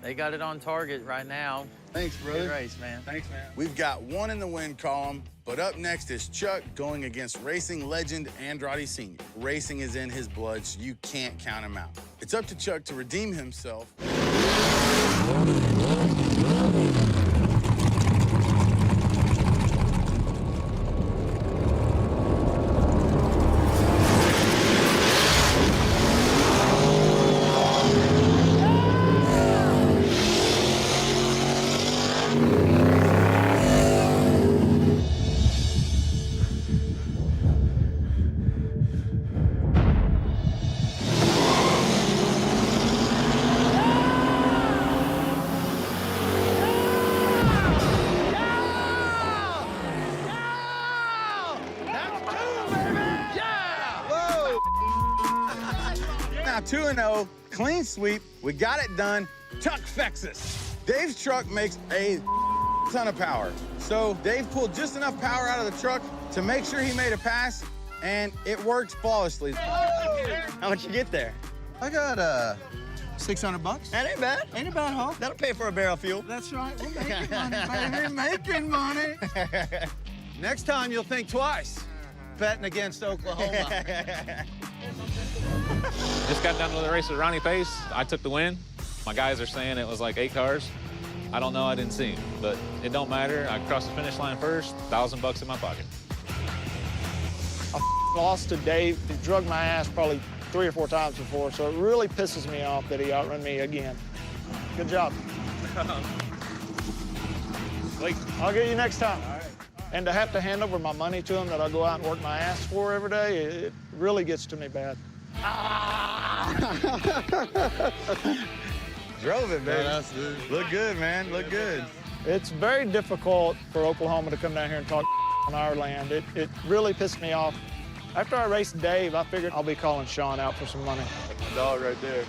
They got it on target right now. Thanks, brother. Good race, man. Thanks, man. We've got one in the win column, but up next is Chuck going against racing legend Andrade Sr. Racing is in his blood, so you can't count him out. It's up to Chuck to redeem himself. Now 2-0, clean sweep. We got it done. Chuck Fexus. Dave's truck makes a ton of power. So Dave pulled just enough power out of the truck to make sure he made a pass, and it worked flawlessly. How much you get there? I got $600. That ain't bad. Ain't about, huh? That'll pay for a barrel of fuel. That's right. We're making money, baby. Making money. Next time you'll think twice betting against Oklahoma. Just got done with the race with Ronnie Pace. I took the win. My guys are saying it was like 8 cars. I don't know, I didn't see him, but it don't matter. I crossed the finish line first, $1,000 in my pocket. I lost to Dave. He drugged my ass probably 3 or 4 times before, so it really pisses me off that he outrun me again. Good job. Wait. I'll get you next time. All right. And to have to hand over my money to him that I go out and work my ass for every day, it really gets to me bad. Drove it, man. Look good, man. Look good. It's very difficult for Oklahoma to come down here and talk on our land. It really pissed me off. After I raced Dave, I figured I'll be calling Shawn out for some money. My dog right there.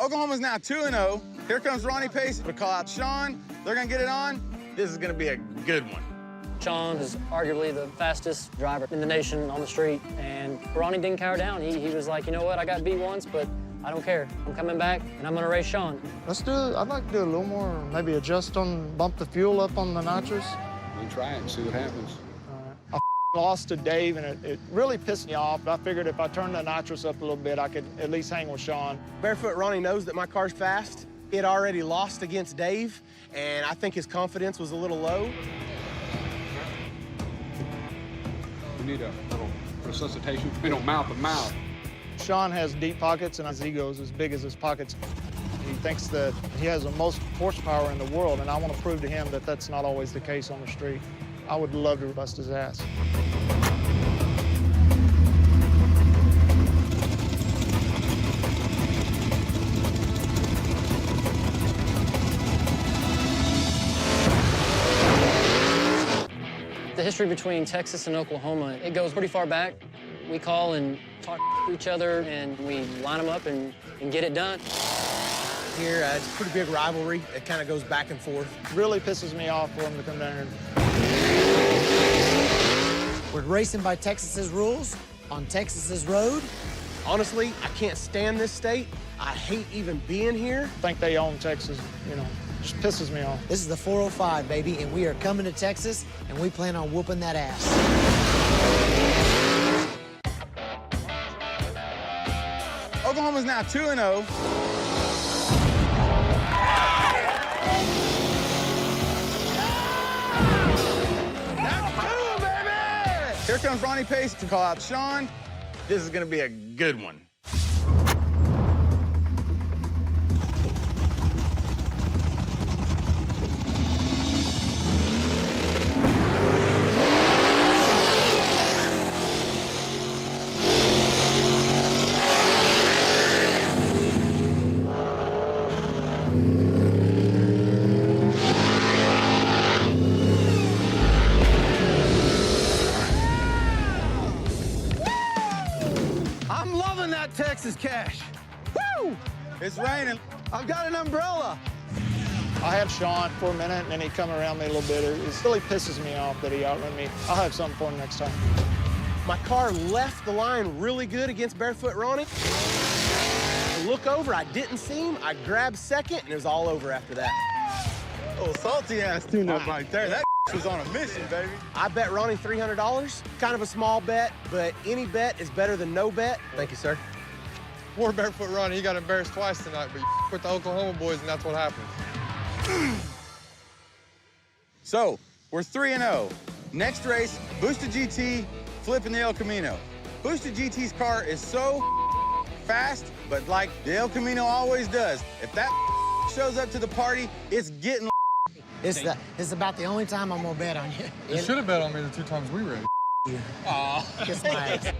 Oklahoma's now 2-0. Here comes Ronnie Pace to call out Shawn. They're gonna get it on. This is gonna be a good one. Shawn is arguably the fastest driver in the nation on the street, and Ronnie didn't cower down. He was like, you know what, I got beat once, but I don't care. I'm coming back, and I'm gonna race Shawn. Let's do it. I'd like to do a little more, maybe bump the fuel up on the nitrous. We try it and see what happens. I lost to Dave, and it really pissed me off. I figured if I turned the nitrous up a little bit, I could at least hang with Shawn. Barefoot Ronnie knows that my car's fast. It already lost against Dave, and I think his confidence was a little low. We need a little resuscitation. We don't mouth to mouth. Shawn has deep pockets, and his ego is as big as his pockets. He thinks that he has the most horsepower in the world, and I want to prove to him that that's not always the case on the street. I would love to bust his ass. The history between Texas and Oklahoma, it goes pretty far back. We call and talk to each other, and we line them up and get it done. Here, it's a pretty big rivalry. It kind of goes back and forth. Really pisses me off for him to come down here. We're racing by Texas's rules on Texas's road. Honestly, I can't stand this state. I hate even being here. I think they own Texas, you know. Just pisses me off. This is the 405, baby, and we are coming to Texas, and we plan on whooping that ass. Oklahoma's now 2-0. Here comes Ronnie Pace to call out Shawn. This is gonna be a good one. Texas cash. Woo! It's raining. I've got an umbrella. I had Shawn for a minute, and then he come around me a little bit. It really pisses me off that he outrun me. I'll have something for him next time. My car left the line really good against Barefoot Ronnie. I look over, I didn't see him. I grabbed second, and it was all over after that. Oh, salty ass tune-up right there. That was on a mission, baby. I bet Ronnie $300. Kind of a small bet, but any bet is better than no bet. Thank you, sir. Poor Barefoot Ronnie, he got embarrassed twice tonight, but you with the Oklahoma boys, and that's what happens. So, we're 3-0. Next race, Boosted GT, flipping the El Camino. Boosted GT's car is so fast, but like the El Camino always does, if that shows up to the party, it's getting It's about the only time I'm gonna bet on you. You should have bet on me the 2 times we raced. Aw. Kiss my ass.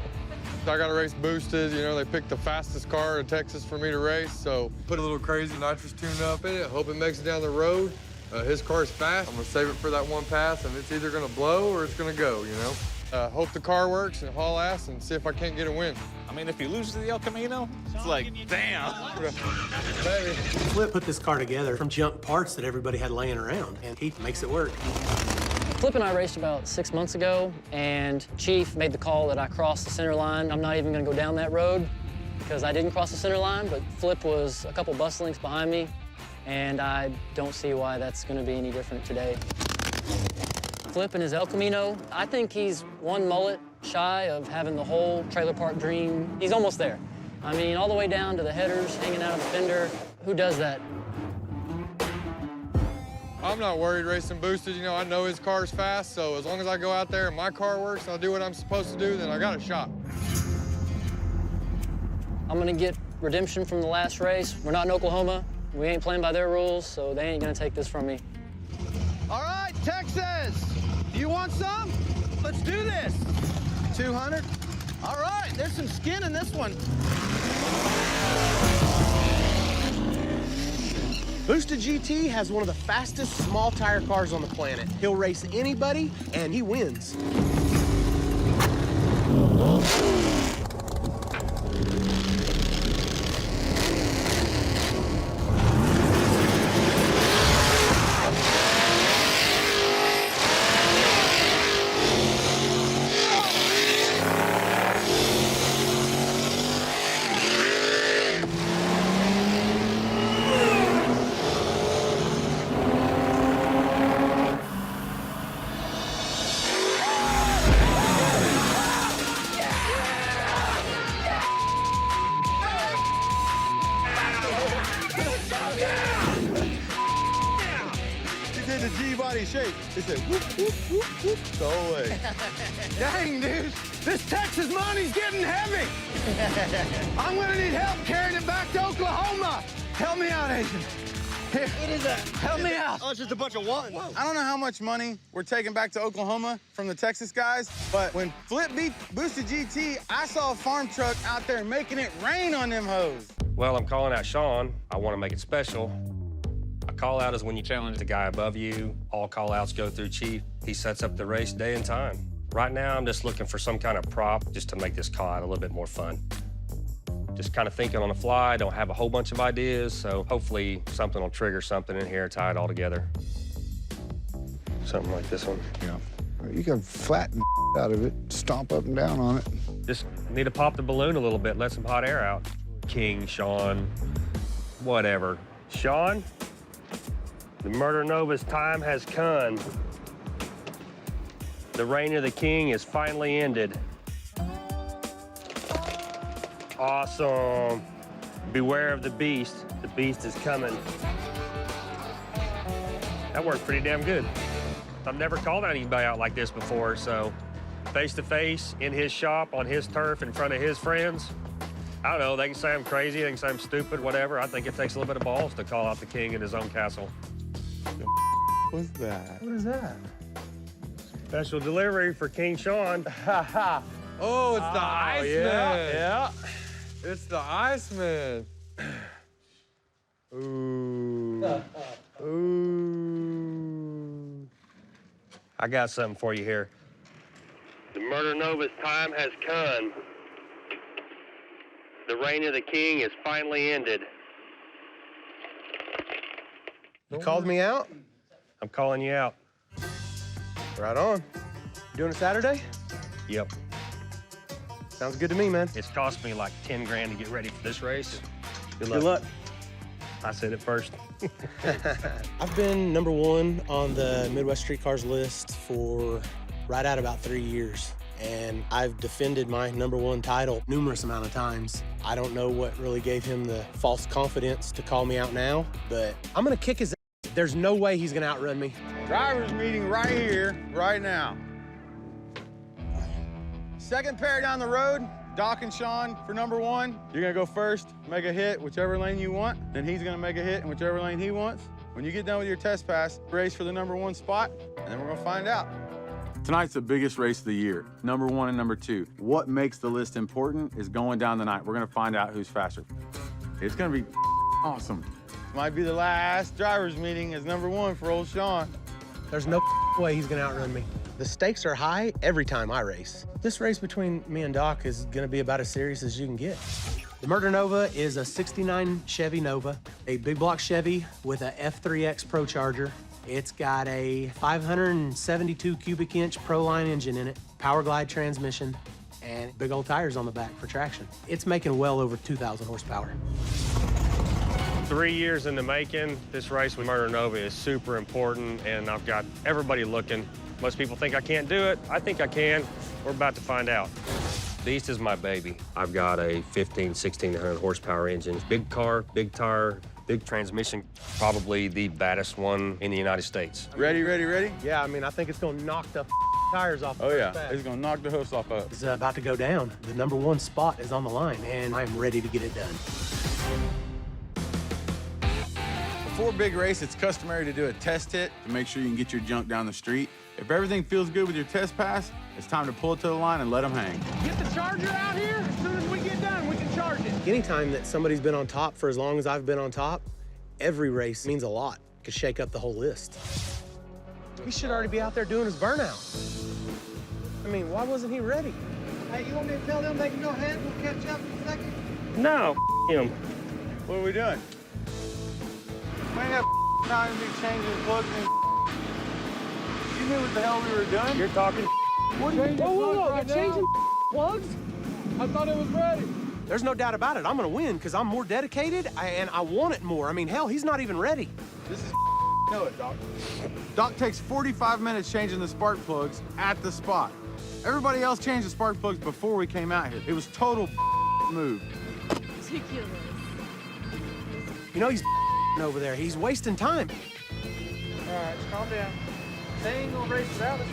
I got to race boosted. You know, they picked the fastest car in Texas for me to race, so put a little crazy nitrous tune up in it. Hope it makes it down the road. His car's fast. I'm going to save it for that one pass, and it's either going to blow or it's going to go, you know? Hope the car works and haul ass and see if I can't get a win. I mean, if you lose to the El Camino, it's like, damn. Baby. Flip put this car together from junk parts that everybody had laying around, and he makes it work. Flip and I raced about 6 months ago, and Chief made the call that I crossed the center line. I'm not even gonna go down that road because I didn't cross the center line, but Flip was a couple bus lengths behind me, and I don't see why that's gonna be any different today. Flip and his El Camino, I think he's one mullet shy of having the whole trailer park dream. He's almost there. I mean, all the way down to the headers, hanging out of the fender. Who does that? I'm not worried racing boosted. You know, I know his car's fast, so as long as I go out there and my car works and I do what I'm supposed to do, then I got a shot. I'm gonna get redemption from the last race. We're not in Oklahoma. We ain't playing by their rules, so they ain't gonna take this from me. All right, Texas, you want some? Let's do this. 200? All right, there's some skin in this one. Boosted GT has one of the fastest small tire cars on the planet. He'll race anybody, and he wins. He did the G-body shake. He said, whoop, whoop, whoop, whoop, the whole way. Dang, dude. This Texas money's getting heavy. I'm gonna need help carrying it back to Oklahoma. Help me out, Agent. Here. What is that? Help me out. Oh, it's just a bunch of ones. I don't know how much money we're taking back to Oklahoma from the Texas guys, but when Flip beat Boosted GT, I saw a farm truck out there making it rain on them hoes. Well, I'm calling out Shawn. I want to make it special. A call out is when you challenge the guy above you. All call outs go through Chief. He sets up the race day and time. Right now, I'm just looking for some kind of prop just to make this call out a little bit more fun. Just kind of thinking on the fly, don't have a whole bunch of ideas, so hopefully something will trigger something in here, tie it all together. Something like this one. Yeah. You can flatten out of it, stomp up and down on it. Just need to pop the balloon a little bit, let some hot air out. King, Shawn, whatever. Shawn, the Murder Nova's time has come. The reign of the king is finally ended. Awesome. Beware of the beast. The beast is coming. That worked pretty damn good. I've never called anybody out like this before, so face-to-face, in his shop, on his turf, in front of his friends. I don't know, they can say I'm crazy, they can say I'm stupid, whatever. I think it takes a little bit of balls to call out the king in his own castle. What's that? What is that? Special delivery for King Shawn. Oh, it's the Iceman. Yeah. It's the Iceman. Ooh. Ooh. I got something for you here. The Murder Nova's time has come. The reign of the king is finally ended. You called me out? I'm calling you out. Right on. You doing it Saturday? Yep. Sounds good to me, man. It's cost me like 10 grand to get ready for this race. Good luck. I said it first. I've been #1 on the Midwest Street Cars list for right at about 3 years. And I've defended my #1 title numerous amount of times. I don't know what really gave him the false confidence to call me out now, but I'm gonna kick his ass. There's no way he's gonna outrun me. Drivers meeting right here, right now. Second pair down the road, Doc and Shawn for #1. You're gonna go first, make a hit, whichever lane you want. Then he's gonna make a hit in whichever lane he wants. When you get done with your test pass, race for the #1 spot, and then we're gonna find out. Tonight's the biggest race of the year, #1 and #2. What makes the list important is going down the night. We're gonna find out who's faster. It's gonna be awesome. Might be the last drivers meeting as #1 for old Shawn. There's no way he's gonna outrun me. The stakes are high every time I race. This race between me and Doc is gonna be about as serious as you can get. The Murder Nova is a '69 Chevy Nova, a big block Chevy with a F3X Pro Charger. It's got a 572 cubic inch Proline engine in it, power glide transmission, and big old tires on the back for traction. It's making well over 2,000 horsepower. 3 years in the making. This race with Murder Nova is super important, and I've got everybody looking. Most people think I can't do it. I think I can. We're about to find out. Beast is my baby. I've got a 1,600 horsepower engine. Big car, big tire, big transmission. Probably the baddest one in the United States. Ready, ready, ready? Yeah, I mean, I think it's gonna knock the tires off. Oh yeah, it's gonna knock the hoofs off up. It's about to go down. The #1 spot is on the line, and I'm ready to get it done. Before a big race, it's customary to do a test hit to make sure you can get your junk down the street. If everything feels good with your test pass, it's time to pull it to the line and let them hang. Get the charger out here. As soon as we get done, we can charge it. Anytime that somebody's been on top for as long as I've been on top, every race means a lot. Could shake up the whole list. He should already be out there doing his burnout. I mean, why wasn't he ready? Hey, you want me to tell them they can go ahead? We'll catch up in a second. No, him. What are we doing? We ain't got time to be changing plugs and You knew what the hell we were doing? You're talking What are you Whoa, you're changing plugs? I thought it was ready. There's no doubt about it. I'm gonna win because I'm more dedicated and I want it more. I mean, hell, he's not even ready. This is know it, Doc. Doc takes 45 minutes changing the spark plugs at the spot. Everybody else changed the spark plugs before we came out here. It was total move. Ridiculous. You know, he's over there. He's wasting time. All right, calm down. They ain't gonna race without us.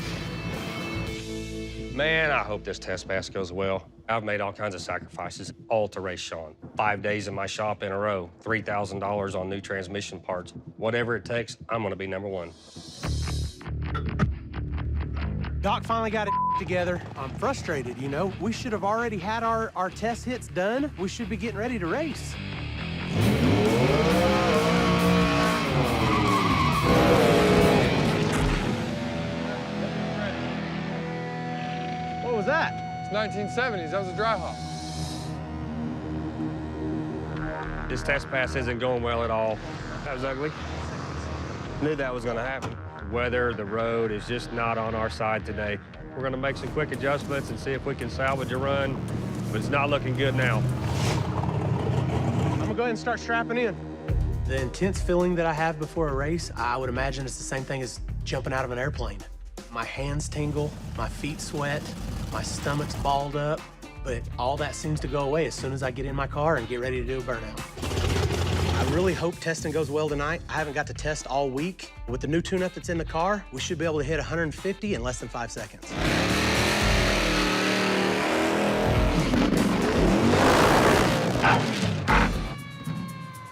Man, I hope this test pass goes well. I've made all kinds of sacrifices, all to race Shawn. 5 days in my shop in a row, $3,000 on new transmission parts. Whatever it takes, I'm gonna be #1. Doc finally got it together. I'm frustrated, you know. We should have already had our test hits done. We should be getting ready to race. What was that? It's 1970s. That was a dry hop. This test pass isn't going well at all. That was ugly. Knew that was gonna happen. Weather, the road is just not on our side today. We're gonna make some quick adjustments and see if we can salvage a run, but it's not looking good now. I'm gonna go ahead and start strapping in. The intense feeling that I have before a race, I would imagine it's the same thing as jumping out of an airplane. My hands tingle, my feet sweat, my stomach's balled up, but all that seems to go away as soon as I get in my car and get ready to do a burnout. I really hope testing goes well tonight. I haven't got to test all week. With the new tune-up that's in the car, we should be able to hit 150 in less than 5 seconds.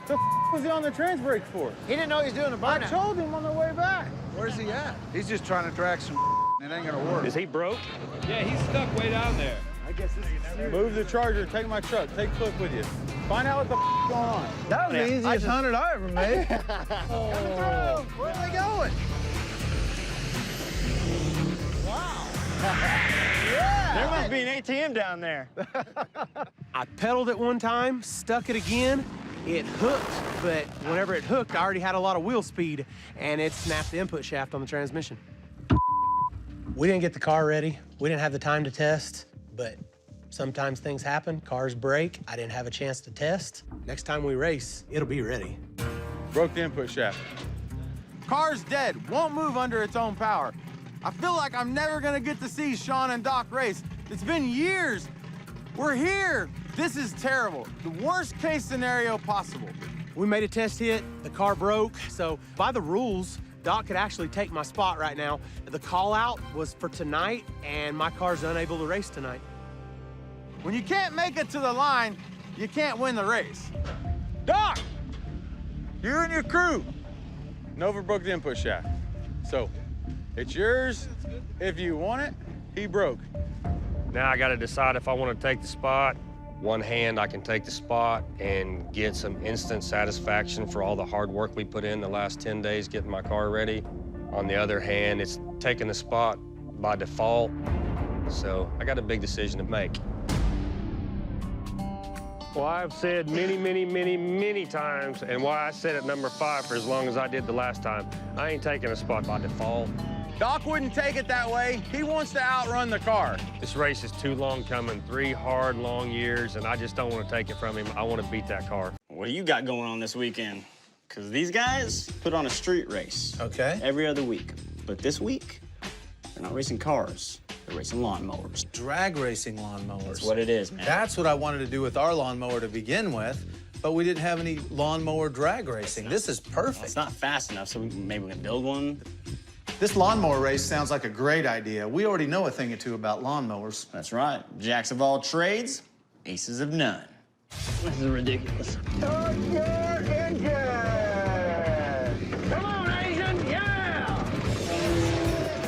The was he on the trans brake for? He didn't know he was doing a burnout. I told him on the way back. Where's he at? He's just trying to drag some. It ain't gonna work. Is he broke? Yeah, he's stuck way down there. I guess this is serious. Move the Charger, take my truck, take Cliff with you. Find out what the going on. That was the easiest 100 I ever made. Oh. Where are they going? There must be an ATM down there. I pedaled it one time, stuck it again. It hooked, but whenever it hooked, I already had a lot of wheel speed, and it snapped the input shaft on the transmission. We didn't get the car ready. We didn't have the time to test, but sometimes things happen. Cars break. I didn't have a chance to test. Next time we race, it'll be ready. Broke the input shaft. Car's dead, won't move under its own power. I feel like I'm never gonna get to see Shawn and Doc race. It's been years. We're here. This is terrible. The worst case scenario possible. We made a test hit, the car broke, so by the rules, Doc could actually take my spot right now. The call out was for tonight, and my car's unable to race tonight. When you can't make it to the line, you can't win the race. Doc, you and your crew. Nova broke the input shaft. So, it's yours if you want it. He broke. Now I gotta decide if I wanna take the spot. One hand, I can take the spot and get some instant satisfaction for all the hard work we put in the last 10 days getting my car ready. On the other hand, it's taking the spot by default. So I got a big decision to make. Well, I've said many times, and why I said at number 5 for as long as I did the last time, I ain't taking a spot by default. Doc wouldn't take it that way. He wants to outrun the car. This race is too long coming, 3 hard, long years, and I just don't want to take it from him. I want to beat that car. What do you got going on this weekend? Because these guys put on a street race. Okay. Every other week. But this week, they're not racing cars. They're racing lawnmowers. Drag racing lawnmowers. That's what it is, man. That's what I wanted to do with our lawnmower to begin with, but we didn't have any lawnmower drag racing. This is perfect. Well, it's not fast enough, so maybe we can build one. This lawnmower race sounds like a great idea. We already know a thing or two about lawnmowers. That's right. Jacks of all trades, aces of none. This is ridiculous. Start your engine! Come on, Asian, yeah!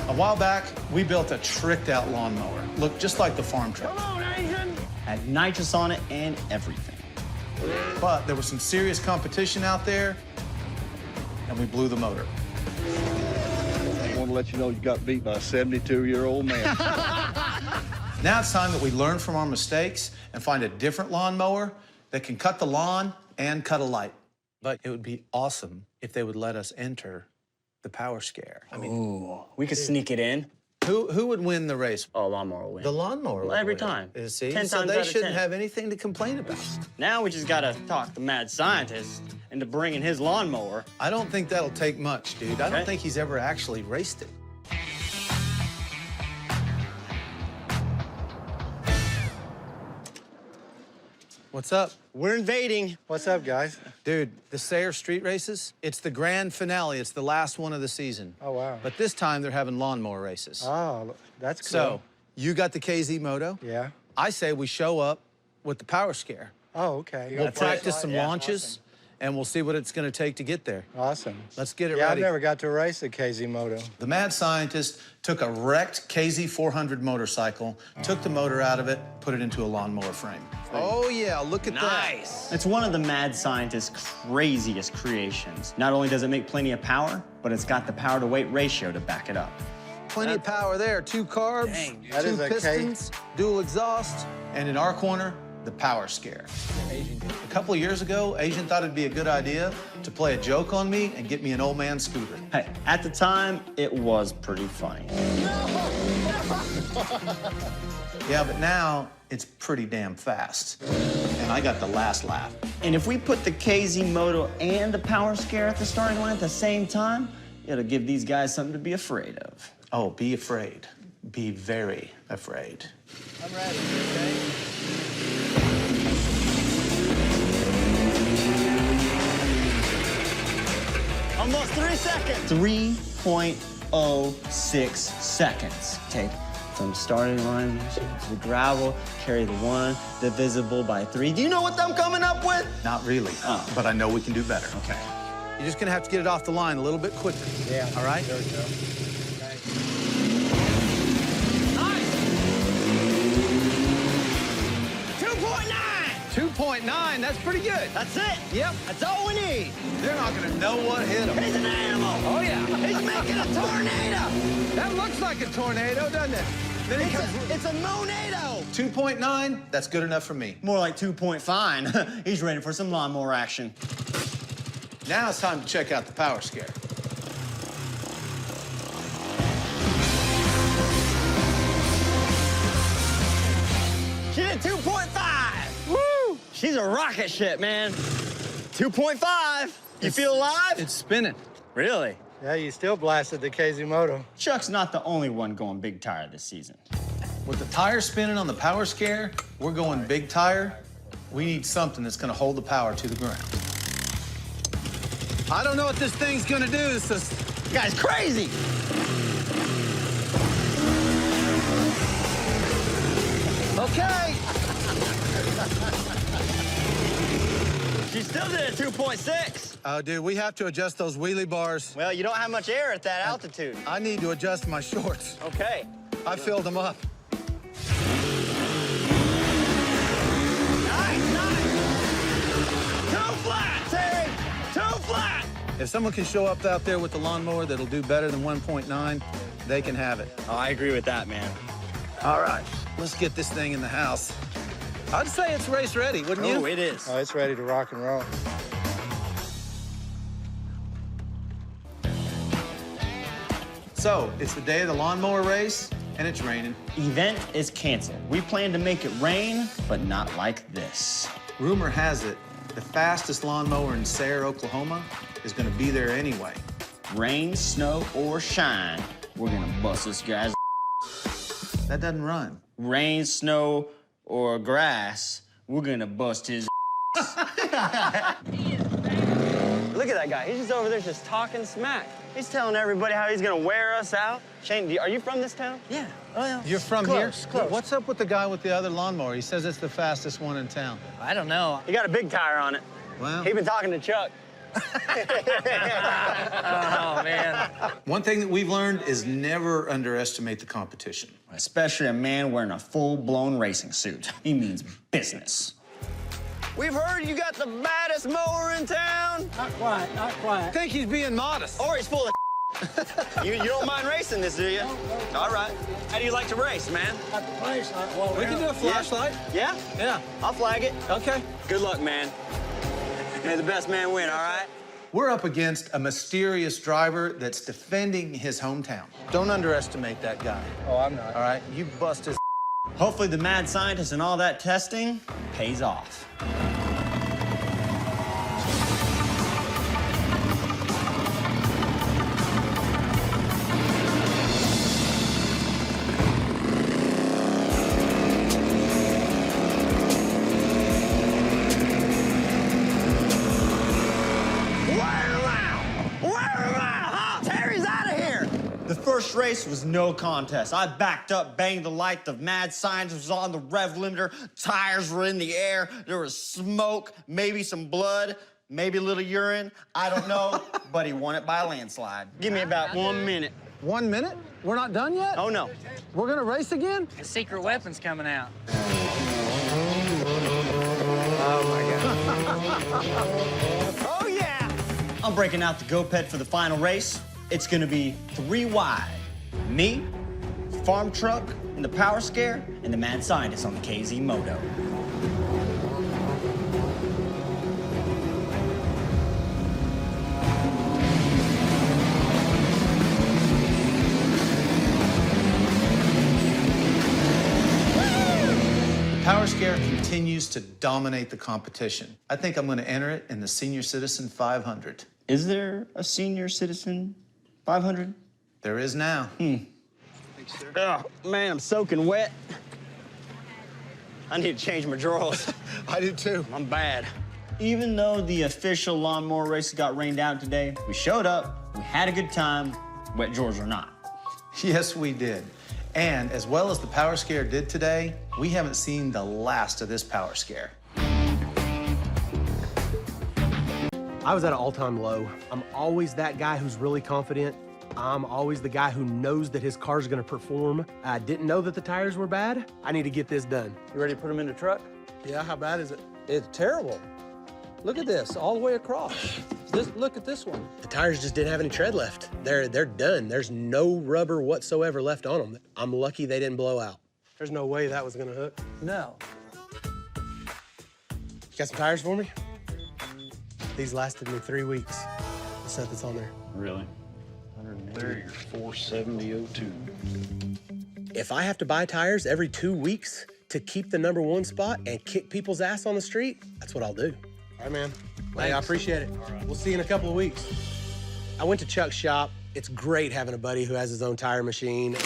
A while back, we built a tricked-out lawnmower. Looked just like the farm truck. Come on, Asian! Had nitrous on it and everything. But there was some serious competition out there, and we blew the motor. I want to let you know you got beat by a 72-year-old man. Now it's time that we learn from our mistakes and find a different lawnmower that can cut the lawn and cut a light. But it would be awesome if they would let us enter the power scare. I mean, ooh, we could sneak it in. Who would win the race? Oh, lawnmower will win. The lawnmower would every win. time. See? 10 so times they out of shouldn't 10. have anything to complain about. Now we just gotta talk the mad scientist into bringing his lawnmower. I don't think that'll take much, dude. I Okay. don't think he's ever actually raced it. What's up? We're invading. What's up, guys? Dude, the Sayre Street Races, it's the grand finale. It's the last one of the season. Oh, wow. But this time, they're having lawnmower races. Oh, that's cool. So, you got the KZ Moto. Yeah. I say we show up with the Power Scare. Oh, okay. We'll practice some launches, and we'll see what it's going to take to get there. Awesome. Let's get it Yeah, ready. I've never got to race a KZ Moto. The mad scientist took a wrecked KZ 400 motorcycle, took the motor out of it, put it into a lawnmower frame. Oh, yeah, look at that. It's one of the mad scientist's craziest creations. Not only does it make plenty of power, but it's got the power-to-weight ratio to back it up. Plenty of power there. 2 carbs, That 2 is a K. pistons, dual exhaust. And in our corner, the Power Scare. A couple of years ago, Asian thought it'd be a good idea to play a joke on me and get me an old man scooter. Hey, at the time, it was pretty funny. Yeah, but now it's pretty damn fast. And I got the last lap. And if we put the KZ Moto and the Power Scare at the starting line at the same time, it'll give these guys something to be afraid of. Oh, be afraid. Be very afraid. I'm ready, okay? Almost 3 seconds. 3.06 seconds. Take from starting line to the gravel, carry the 1, divisible by 3. Do you know what I'm coming up with? Not really, but I know we can do better. Okay. You're just going to have to get it off the line a little bit quicker. Yeah. All right? There we go. 2.9, that's pretty good. That's it. Yep. That's all we need. They're not going to know what hit them. He's an animal. Oh, yeah. He's making a tornado. That looks like a tornado, doesn't it? Then It's a monado. 2.9, that's good enough for me. More like 2.5. He's ready for some lawnmower action. Now it's time to check out the Power Scare. She did 2.5. Woo! She's a rocket ship, man. 2.5. You feel alive? It's spinning. Really? Yeah, you still blasted the KZ Moto. Chuck's not the only one going big tire this season. With the tire spinning on the Power Scare, we're going big tire. We need something that's going to hold the power to the ground. I don't know what this thing's going to do. This guy's crazy. Okay. She still did a 2.6. Oh, dude, we have to adjust those wheelie bars. Well, you don't have much air at that altitude. I need to adjust my shorts. Okay. I filled them up. Too flat, Terry. Too flat. If someone can show up out there with the lawnmower that'll do better than 1.9, they can have it. Oh, I agree with that, man. All right, let's get this thing in the house. I'd say it's race ready, wouldn't you? Oh, it is. Oh, it's ready to rock and roll. So, it's the day of the lawnmower race, and it's raining. Event is canceled. We plan to make it rain, but not like this. Rumor has it, the fastest lawnmower in Sayre, Oklahoma, is going to be there anyway. Rain, snow, or shine, we're gonna bust this guy's. That doesn't run. Rain, snow, or grass, we're gonna bust his. Look at that guy. He's just over there just talking smack. He's telling everybody how he's gonna wear us out. Shane, are you from this town? Yeah. Oh, yeah. You're from Close, here? close. What's up with the guy with the other lawnmower? He says it's the fastest one in town. I don't know. He got a big tire on it. Well, He been talking to Chuck. Oh, man. One thing that we've learned is never underestimate the competition. Especially a man wearing a full-blown racing suit. He means business. We've heard you got the baddest mower in town. Not quite, not quite. I think he's being modest. Or he's full of you don't mind racing this, do you? All right. How do you like to race, man? At the flashlight while We can do a flashlight. Yeah? Yeah. I'll flag it. Okay. Good luck, man. May the best man win, all right? We're up against a mysterious driver that's defending his hometown. Don't underestimate that guy. Oh, I'm not. All right? You bust his. Hopefully the mad scientist and all that testing pays off. first race was no contest. I backed up, banged the light, the mad signs was on, the rev limiter, tires were in the air, there was smoke, maybe some blood, maybe a little urine, I don't know, but he won it by a landslide. Give me about 1 minute. 1 minute? We're not done yet? Oh, no. We're gonna race again? The secret weapon's coming out. Oh, yeah! I'm breaking out the GoPed for the final race. It's gonna be 3 wide. Me, farm truck, and the power scare, and the mad scientist on the KZ Moto. Power Scare continues to dominate the competition. I think I'm going to enter it in the Senior Citizen 500. Is there a Senior Citizen 500? There is now. Oh, man, I'm soaking wet. I need to change my drawers. I do too. I'm bad. Even though the official lawnmower race got rained out today, we showed up, we had a good time, wet drawers or not. Yes, we did. And as well as the Power Scare did today, we haven't seen the last of this Power Scare. I was at an all-time low. I'm always that guy who's really confident. I'm always the guy who knows that his car's gonna perform. I didn't know that the tires were bad. I need to get this done. You ready to put them in the truck? Yeah, how bad is it? It's terrible. Look at this, all the way across. Look at this one. The tires just didn't have any tread left. They're done. There's no rubber whatsoever left on them. I'm lucky they didn't blow out. There's no way that was gonna hook. No. You got some tires for me? These lasted me 3 weeks. The stuff that's on there. Really? 130 or 470.02. If I have to buy tires every 2 weeks to keep the #1 spot and kick people's ass on the street, that's what I'll do. All right, man. Hey, I appreciate it. We'll see you in a couple of weeks. I went to Chuck's shop. It's great having a buddy who has his own tire machine.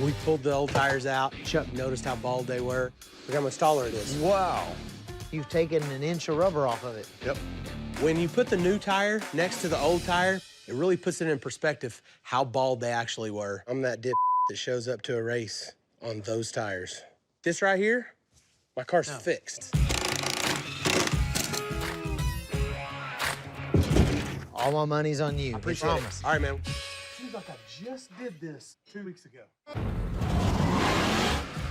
We pulled the old tires out. Chuck noticed how bald they were. Look how much taller it is. Wow. You've taken an inch of rubber off of it. Yep. When you put the new tire next to the old tire, it really puts it in perspective how bald they actually were. I'm that dip that shows up to a race on those tires. This right here, my car's fixed. All my money's on you. I appreciate promise. it. All right, man. Seems like I just did this 2 weeks ago.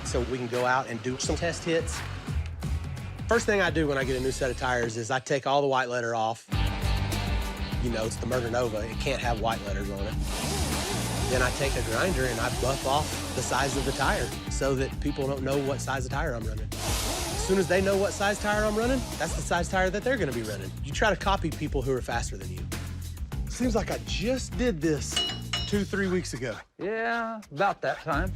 So we can go out and do some test hits. First thing I do when I get a new set of tires is I take all the white letter off. You know, it's the Murder Nova. It can't have white letters on it. Then I take a grinder and I buff off the size of the tire so that people don't know what size of tire I'm running. As soon as they know what size tire I'm running, that's the size tire that they're gonna be running. You try to copy people who are faster than you. Seems like I just did this 2-3 weeks ago. Yeah, about that time.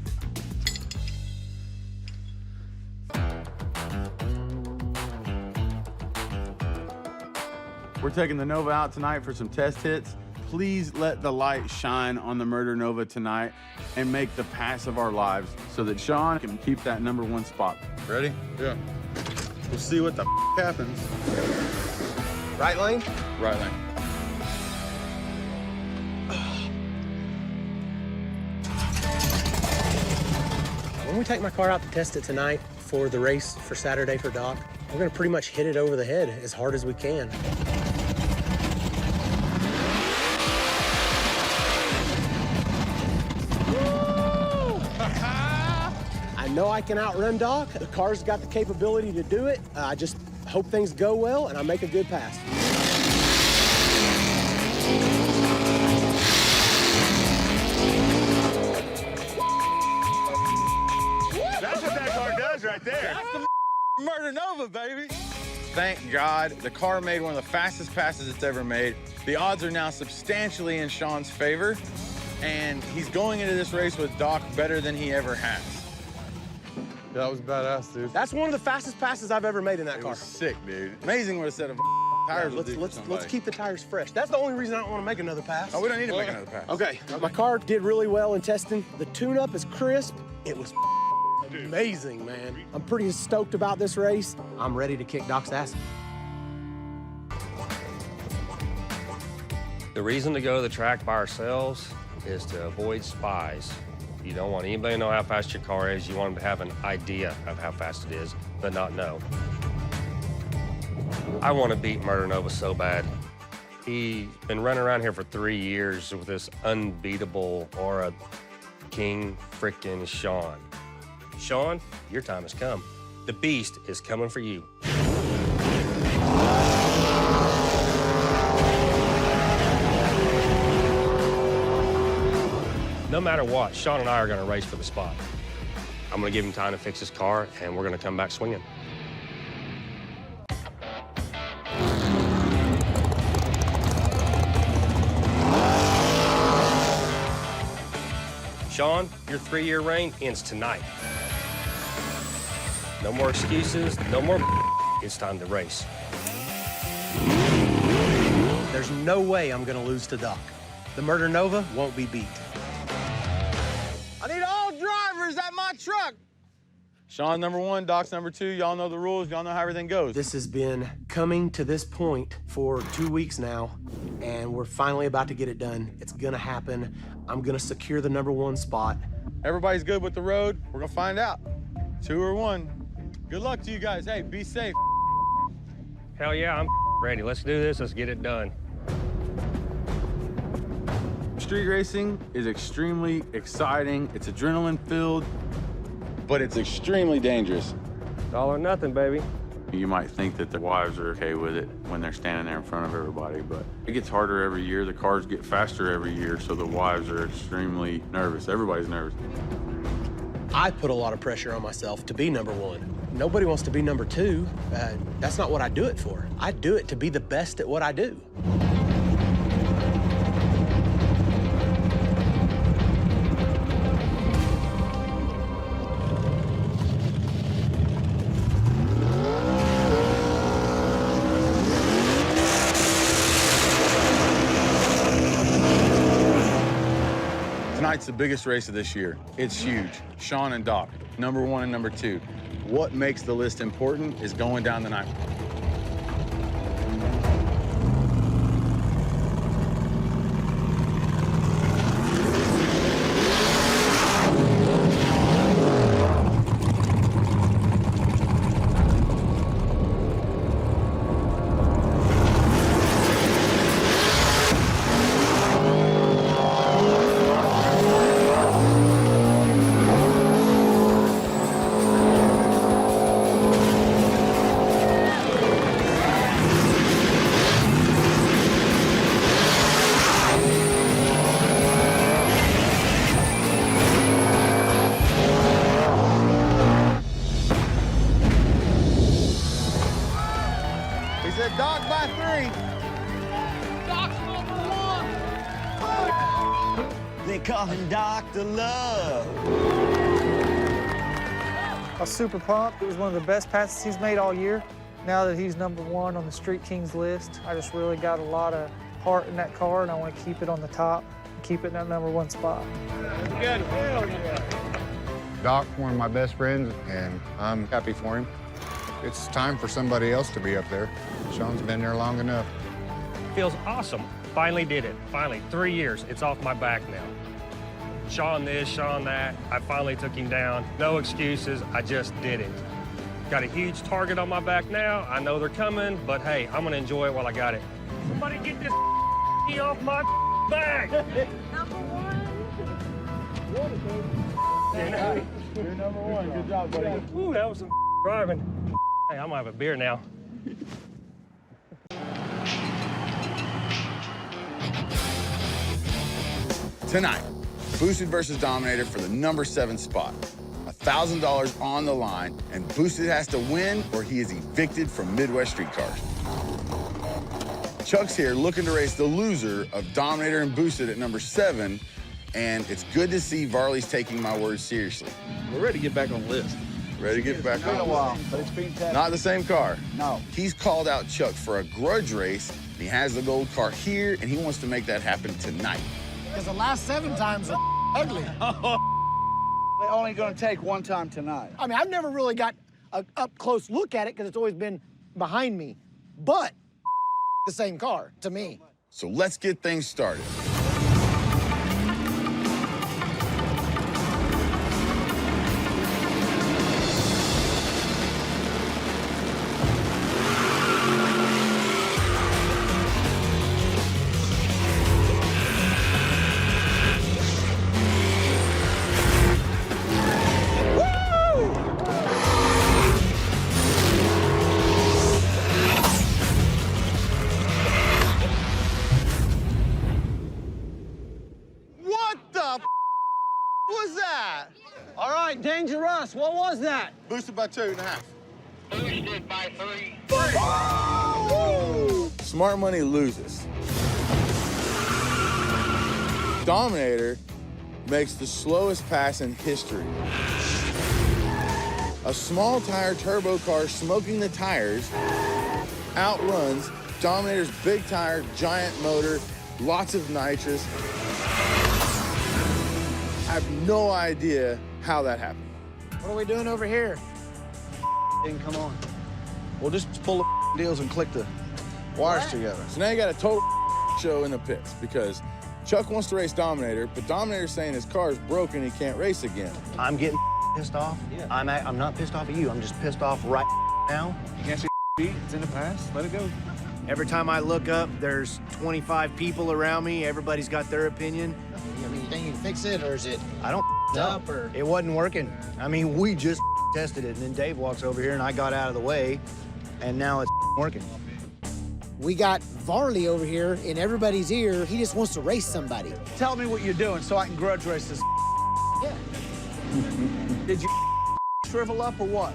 We're taking the Nova out tonight for some test hits. Please let the light shine on the Murder Nova tonight and make the pass of our lives so that Shawn can keep that #1 spot. Ready? Yeah. We'll see what the happens. Right lane? Right lane. When we take my car out to test it tonight for the race for Saturday for Doc, we're gonna pretty much hit it over the head as hard as we can. I know I can outrun Doc. The car's got the capability to do it. I just hope things go well and I make a good pass. That's what that car does right there. That's the Murder Nova, baby. Thank God, the car made one of the fastest passes it's ever made. The odds are now substantially in Shawn's favor, and he's going into this race with Doc better than he ever has. Yeah, that was badass, dude. That's one of the fastest passes I've ever made in that It car. was sick, dude. Amazing what a set of tires will do for Let's somebody. keep the tires fresh. That's the only reason I don't want to make another pass. Oh, we don't need to make another pass. Okay, my car did really well in testing. The tune-up is crisp. It was amazing, man. I'm pretty stoked about this race. I'm ready to kick Doc's ass. The reason to go to the track by ourselves is to avoid spies. You don't want anybody to know how fast your car is. You want them to have an idea of how fast it is, but not know. I want to beat Murder Nova so bad. He's been running around here for 3 years with this unbeatable aura. King frickin' Shawn. Shawn, your time has come. The beast is coming for you. No matter what, Shawn and I are gonna race for the spot. I'm gonna give him time to fix his car, and we're gonna come back swinging. Shawn, your 3-year reign ends tonight. No more excuses, no more. It's time to race. There's no way I'm gonna lose to Doc. The Murder Nova won't be beat. I need all drivers at my truck. Shawn number 1, Doc's number 2. Y'all know the rules. Y'all know how everything goes. This has been coming to this point for 2 weeks now, and we're finally about to get it done. It's gonna happen. I'm gonna secure the number 1 spot. Everybody's good with the road. We're gonna find out. 2 or 1. Good luck to you guys. Hey, be safe. Hell yeah, I'm ready. Let's do this. Let's get it done. Street racing is extremely exciting. It's adrenaline filled, but it's extremely dangerous. It's all or nothing, baby. You might think that the wives are okay with it when they're standing there in front of everybody, but it gets harder every year. The cars get faster every year, so the wives are extremely nervous. Everybody's nervous. I put a lot of pressure on myself to be number 1. Nobody wants to be number 2. That's not what I do it for. I do it to be the best at what I do. Tonight's the biggest race of this year. It's huge. Shawn and Doc, number 1 and number 2. What makes the list important is going down the night. Doc by 3. Doc's number 1. They call him Dr. Love. I was super pumped. It was one of the best passes he's made all year. Now that he's number 1 on the Street Kings list, I just really got a lot of heart in that car, and I want to keep it on the top, keep it in that number 1 spot. Good. Hell yeah. Doc, one of my best friends, and I'm happy for him. It's time for somebody else to be up there. Shawn's been there long enough. Feels awesome. Finally did it. Finally, 3 years. It's off my back now. Shawn this, Shawn that. I finally took him down. No excuses. I just did it. Got a huge target on my back now. I know they're coming, but hey, I'm gonna enjoy it while I got it. Somebody get this off my back. Number 1. You're number 1. Good job, buddy. Ooh, that was some driving. Hey, I'm gonna have a beer now. Tonight, Boosted versus Dominator for the number 7 spot. $1,000 on the line, and Boosted has to win or he is evicted from Midwest Street Cars. Chuck's here looking to race the loser of Dominator and Boosted at number 7, and it's good to see Varley's taking my words seriously. We're ready to get back on the list. Ready to get back It's been on a the while, list. but it's been tested. Not the same car. No. He's called out Chuck for a grudge race, and he has the gold car here, and he wants to make that happen tonight. Because the last 7 times are ugly. They're only going to take 1 time tonight. I mean, I've never really got an up-close look at it because it's always been behind me. But the same car, to me. So let's get things started. What the was that? All right, Dangerous, what was that? Boosted by 2.5. Boosted by 3. Smart money loses. Dominator makes the slowest pass in history. A small tire turbo car smoking the tires outruns Dominator's big tire, giant motor, lots of nitrous. I have no idea how that happened. What are we doing over here? Didn't come on. Well, just pull the deals and click the wires together. So now you got a total show in the pits because Chuck wants to race Dominator, but Dominator's saying his car is broken, he can't race again. I'm getting pissed off. Yeah. I'm not pissed off at you. I'm just pissed off right now. You can't say it's in the past. Let it go. Every time I look up, there's 25 people around me. Everybody's got their opinion. I mean, you think you can fix it, or is it I don't know. up, or? It wasn't working. I mean, we just tested it, and then Dave walks over here, and I got out of the way, and now it's working. We got Varley over here in everybody's ear. He just wants to race somebody. Tell me what you're doing so I can grudge race this. Yeah. Did you shrivel up or what?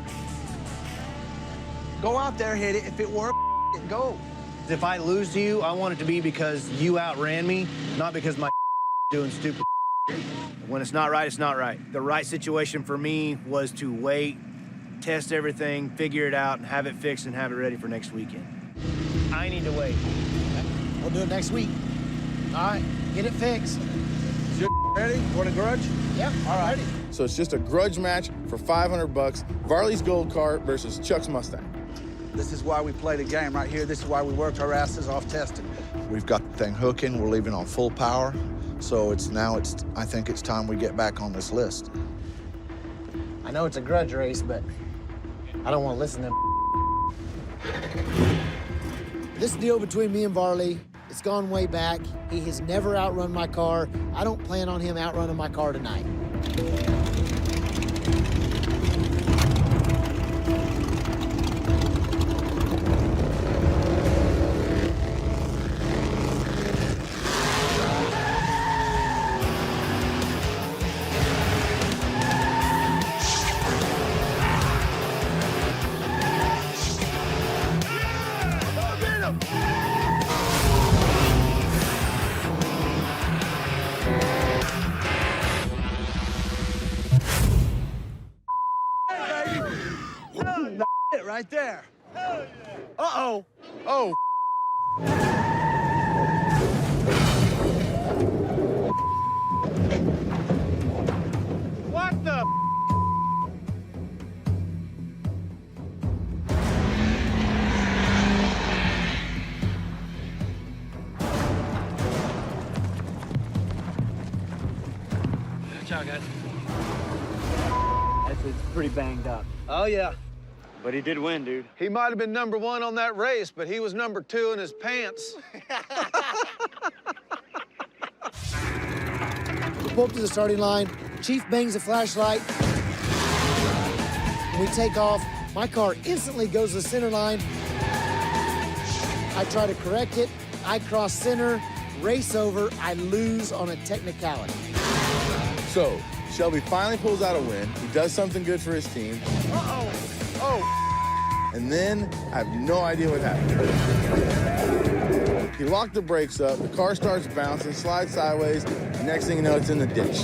Go out there, hit it. If it works, go. If I lose to you, I want it to be because you outran me, not because my doing stupid. When it's not right, it's not right. The right situation for me was to wait, test everything, figure it out, and have it fixed and have it ready for next weekend. I need to wait. We'll do it next week. All right, get it fixed. You ready? Want a grudge? Yep, all right. Ready. So it's just a grudge match for $500. Varley's gold car versus Chuck's Mustang. This is why we play the game right here. This is why we worked our asses off testing. We've got the thing hooking. We're leaving on full power. So I think it's time we get back on this list. I know it's a grudge race, but I don't want to listen to them. This deal between me and Varley, it's gone way back. He has never outrun my car. I don't plan on him outrunning my car tonight. Right there. Uh-oh. Oh. What the? Ciao, guys. It's pretty banged up. Oh, yeah. But he did win, dude. He might have been #1 on that race, but he was #2 in his pants. We pull up to the starting line. Chief bangs a flashlight. We take off. My car instantly goes to the center line. I try to correct it. I cross center, race over. I lose on a technicality. So, Shelby finally pulls out a win. He does something good for his team. Uh-oh. Oh. And then I have no idea what happened. He locked the brakes up, the car starts bouncing, slides sideways, next thing you know, it's in the ditch.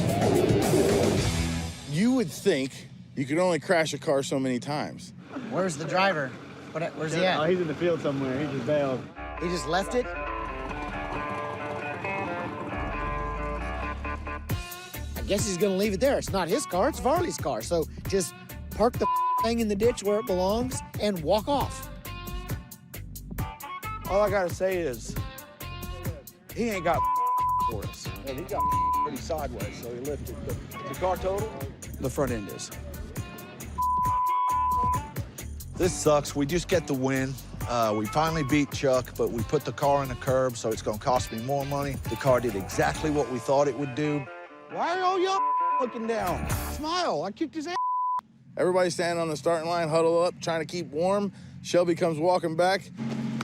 You would think you could only crash a car so many times. Where's the driver? Where's he at? Oh, he's in the field somewhere. He just bailed. He just left it? I guess he's gonna leave it there. It's not his car, it's Varley's car. So just park the thing in the ditch where it belongs and walk off. All I gotta say is, He ain't got for us. And he got pretty sideways, so he lifted. But the car total? The front end is. This sucks. We just get the win. We finally beat Chuck, but we put the car in the curb, so it's gonna cost me more money. The car did exactly what we thought it would do. Why are all y'all looking down? Smile, I kicked his ass. Everybody standing on the starting line, huddle up, trying to keep warm. Shelby comes walking back.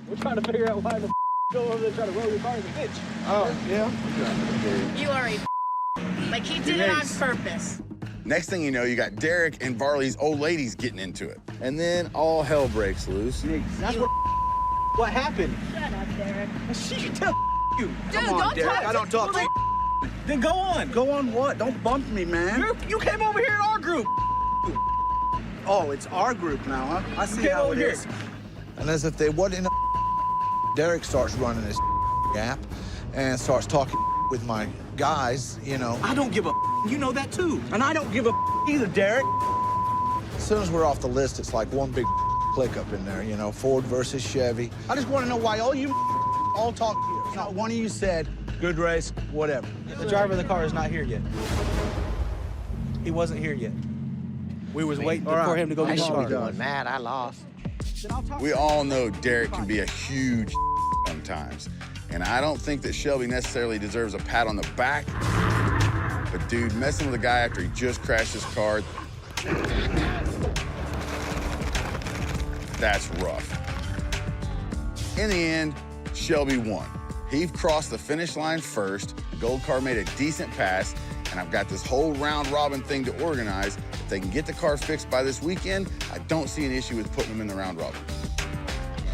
We're trying to figure out why the go over there trying to roll your car in the ditch. Oh, yeah? You are a like he did it on purpose. Next thing you know, you got Derek and Varley's old ladies getting into it. And then all hell breaks loose. That's what happened. Shut up, Derek. She tell you. Dude, Come on, don't Derek, talk I don't talk to you. Then go on. Go on what? Don't bump me, man. You came over here in our group. Oh, it's our group now, huh? I see Get how over it here. is. And as if they wasn't Derek starts running his gap and starts talking with my guys, you know. I don't give a you know that too. And I don't give a either, Derek. As soon as we're off the list, it's like one big click up in there, you know, Ford versus Chevy. I just want to know why all you all talk here. Not one of you said, good race, whatever. The driver of the car is not here yet. He wasn't here yet. We was waiting for him to go get the car. Doing mad, I lost. We all know Derek can be a huge sometimes. And I don't think that Shelby necessarily deserves a pat on the back. But dude, messing with a guy after he just crashed his car, that's rough. In the end, Shelby won. He crossed the finish line first, the gold car made a decent pass, and I've got this whole round robin thing to organize. If they can get the car fixed by this weekend, I don't see an issue with putting them in the round robin.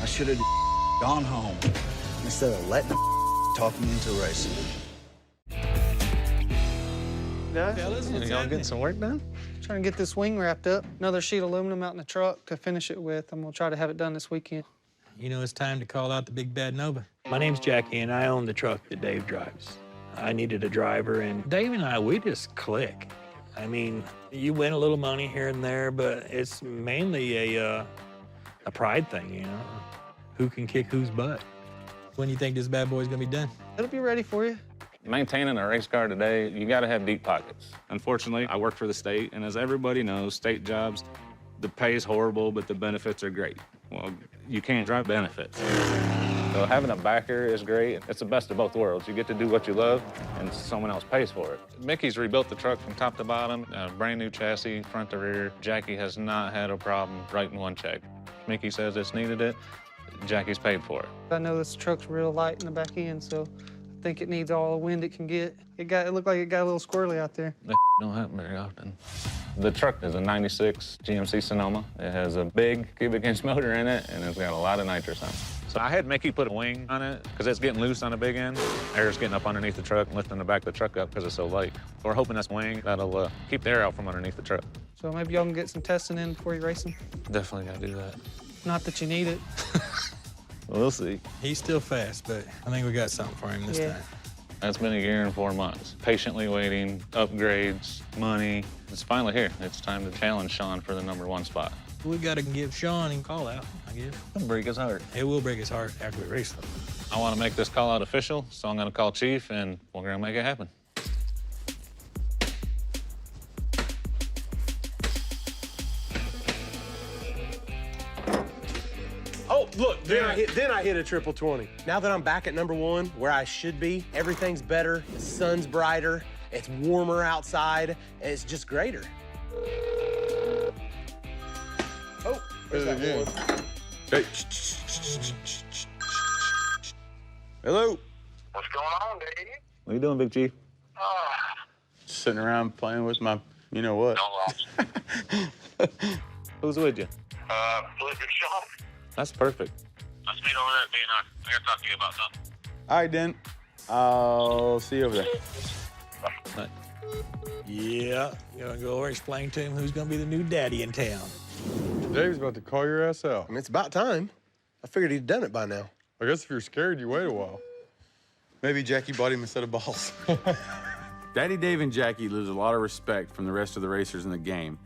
I should have gone home instead of letting them talk me into racing. Fellas, y'all getting some work done? Trying to get this wing wrapped up. Another sheet of aluminum out in the truck to finish it with. I'm gonna try to have it done this weekend. You know it's time to call out the big bad Nova. My name's Jackie, and I own the truck that Dave drives. I needed a driver, and Dave and I, we just click. I mean, you win a little money here and there, but it's mainly a pride thing, you know? Who can kick whose butt? When you think this bad boy's gonna be done? It'll be ready for you. Maintaining a race car today, you gotta have deep pockets. Unfortunately, I work for the state, and as everybody knows, state jobs, the pay is horrible, but the benefits are great. Well, you can't drive benefits. So having a backer is great. It's the best of both worlds. You get to do what you love, and someone else pays for it. Mickey's rebuilt the truck from top to bottom, a brand new chassis, front to rear. Jackie has not had a problem writing one check. Mickey says it's needed it, Jackie's paid for it. I know this truck's real light in the back end, so I think it needs all the wind it can get. It looked like it got a little squirrely out there. That don't happen very often. The truck is a 96 GMC Sonoma. It has a big cubic inch motor in it, and it's got a lot of nitrous on it. So I had Mickey put a wing on it because it's getting loose on the big end. Air's getting up underneath the truck and lifting the back of the truck up because it's so light. We're hoping this wing that'll keep the air out from underneath the truck. So maybe y'all can get some testing in before you race him. Definitely gotta do that. Not that you need it. We'll see. He's still fast, but I think we got something for him this time. That's been a year and 4 months. Patiently waiting, upgrades, money. It's finally here. It's time to challenge Shawn for the #1 spot. We gotta give Shawn a call out, I guess. It'll break his heart. It will break his heart after we race him. I want to make this call out official, so I'm gonna call Chief and we're gonna make it happen. Oh, look, then I hit a triple 20. Now that I'm back at #1, where I should be, everything's better, the sun's brighter, it's warmer outside, and it's just greater. Oh, there's that one. Hey. Hello. What's going on, Dave? What you doing, Big Chief? Just sitting around playing with my, you know what. Who's with you? Felipe and Shawn. That's perfect. Let's meet over there at B&R. I gotta talk to you about something. All right, then. I'll see you over there. Yeah, you gonna go over and explain to him who's gonna be the new daddy in town. Dave's about to call your ass out. I mean, it's about time. I figured he'd done it by now. I guess if you're scared, you wait a while. Maybe Jackie bought him a set of balls. Daddy Dave and Jackie lose a lot of respect from the rest of the racers in the game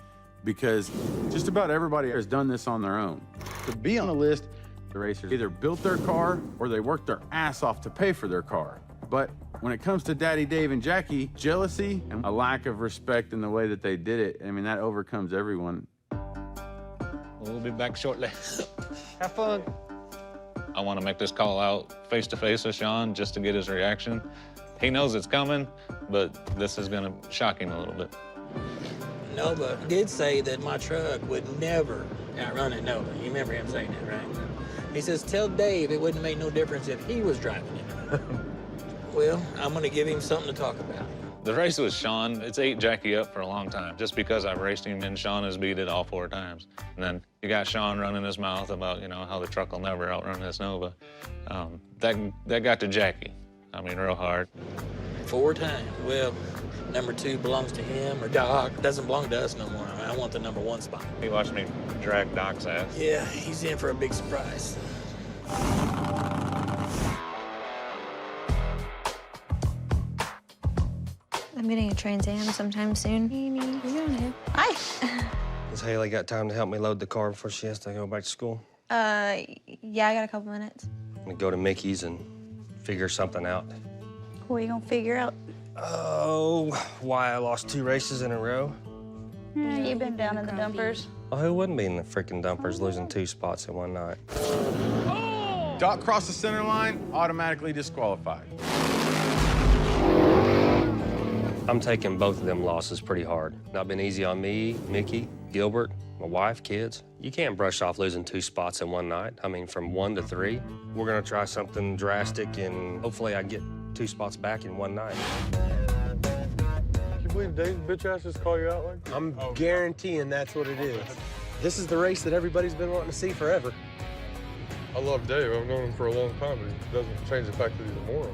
because just about everybody has done this on their own. To be on the list, the racers either built their car or they worked their ass off to pay for their car. But when it comes to Daddy Dave and Jackie, jealousy and a lack of respect in the way that they did it, I mean, that overcomes everyone. We'll be back shortly. Have fun. I want to make this call out face-to-face with Shawn just to get his reaction. He knows it's coming, but this is going to shock him a little bit. Nova did say that my truck would never outrun it, Nova. You remember him saying that, right? He says, tell Dave it wouldn't make no difference if he was driving it. Well, I'm going to give him something to talk about. The race with Shawn, it's ate Jackie up for a long time, just because I've raced him and Shawn has beat it all 4 times. And then you got Shawn running his mouth about, you know, how the truck will never outrun this Nova. That got to Jackie. I mean, real hard. 4 times. Well, number 2 belongs to him or Doc. Doesn't belong to us no more. I want the number 1 spot. He watched me drag Doc's ass. Yeah, he's in for a big surprise. I'm getting a Trans Am sometime soon. Hi. Has Haley got time to help me load the car before she has to go back to school? Yeah, I got a couple minutes. I'm gonna go to Mickey's and figure something out. What are you gonna figure out? Oh, why I lost 2 races in a row? Yeah, you've been down in the dumpers. Well, who wouldn't be in the freaking dumpers losing 2 spots in one night? Doc crossed the center line, automatically disqualified. I'm taking both of them losses pretty hard. Not been easy on me, Mickey, Gilbert, my wife, kids. You can't brush off losing 2 spots in one night. I mean, from 1 to 3. We're gonna try something drastic, and hopefully I get 2 spots back in one night. Can you believe Dave's bitch ass just call you out like that? I'm guaranteeing that's what it is. This is the race that everybody's been wanting to see forever. I love Dave. I've known him for a long time, but it doesn't change the fact that he's a moron.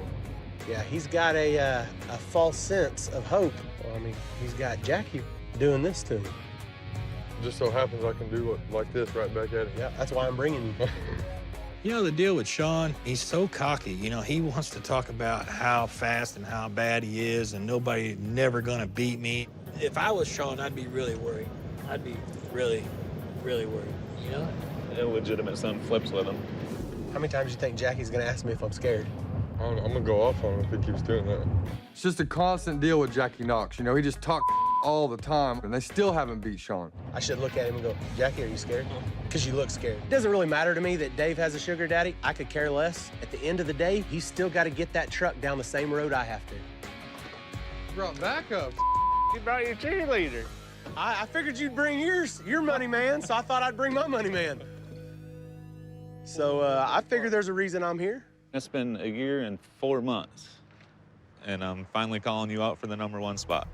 Yeah, he's got a false sense of hope. Well, I mean, he's got Jackie doing this to him. It just so happens I can do it like this right back at him. Yeah, that's why I'm bringing you. You know, the deal with Shawn, he's so cocky. You know, he wants to talk about how fast and how bad he is and nobody never gonna beat me. If I was Shawn, I'd be really worried. I'd be really, really worried, you know? Illegitimate son flips with him. How many times do you think Jackie's gonna ask me if I'm scared? I don't know, I'm gonna go off on him if he keeps doing that. It's just a constant deal with Jackie Knox. You know, he just talks all the time, and they still haven't beat Shawn. I should look at him and go, Jackie, are you scared? Because you look scared. It doesn't really matter to me that Dave has a sugar daddy. I could care less. At the end of the day, he's still got to get that truck down the same road I have to. You brought backup. You brought your cheerleader. I figured you'd bring your money man, so I thought I'd bring my money man. So I figured there's a reason I'm here. It's been a year and 4 months, and I'm finally calling you out for the number 1 spot.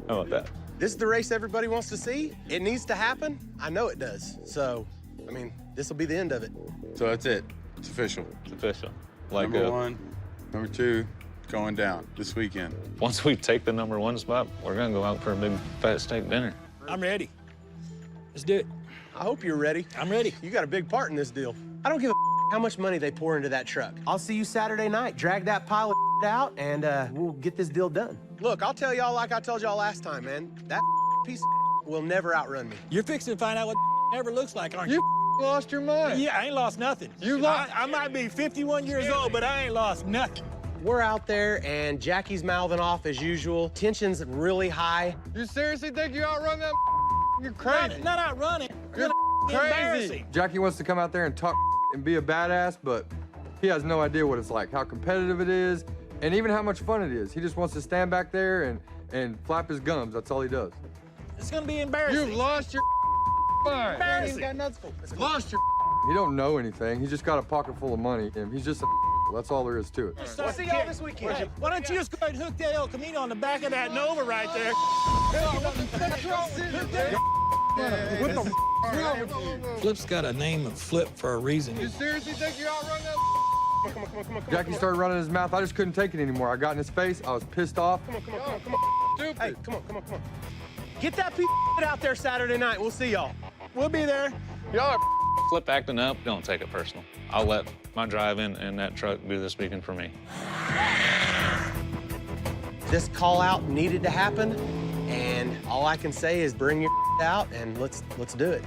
How about that? This is the race everybody wants to see. It needs to happen. I know it does. So, I mean, this will be the end of it. So that's it. It's official. It's official. Like number 1, number 2, going down this weekend. Once we take the number 1 spot, we're gonna go out for a big fat steak dinner. I'm ready. Let's do it. I hope you're ready. I'm ready. You got a big part in this deal. I don't give a how much money they pour into that truck. I'll see you Saturday night. Drag that pile of out, and we'll get this deal done. Look, I'll tell y'all like I told y'all last time, man. That piece of will never outrun me. You're fixing to find out what ever looks like, aren't you? You lost your mind. Yeah, I ain't lost nothing. I might be 51 years old, but I ain't lost nothing. We're out there, and Jackie's mouthing off as usual. Tension's really high. You seriously think you outrun that? You're crazy. Not outrunning. You're crazy. Jackie wants to come out there and talk and be a badass, but he has no idea what it's like, how competitive it is, and even how much fun it is. He just wants to stand back there and flap his gums. That's all he does. It's gonna be embarrassing. You've lost your mind. Embarrassing. Lost your. He don't know anything. He's just got a pocket full of money, and he's just a. That's all there is to it. We'll see y'all this weekend. Hey, why don't you just go ahead and hook that El Camino on the back of that Nova right there? What the wrong with you? Flip's got a name of Flip for a reason. You seriously think you outrun that? Come on. Jackie started running his mouth. I just couldn't take it anymore. I got in his face. I was pissed off. Come on. Stupid. Hey, come on. Get that piece of out there Saturday night. We'll see y'all. We'll be there. Y'all are Flip acting up, don't take it personal. I'll let my driving and that truck do the speaking for me. This call out needed to happen, and all I can say is bring your out and let's do it.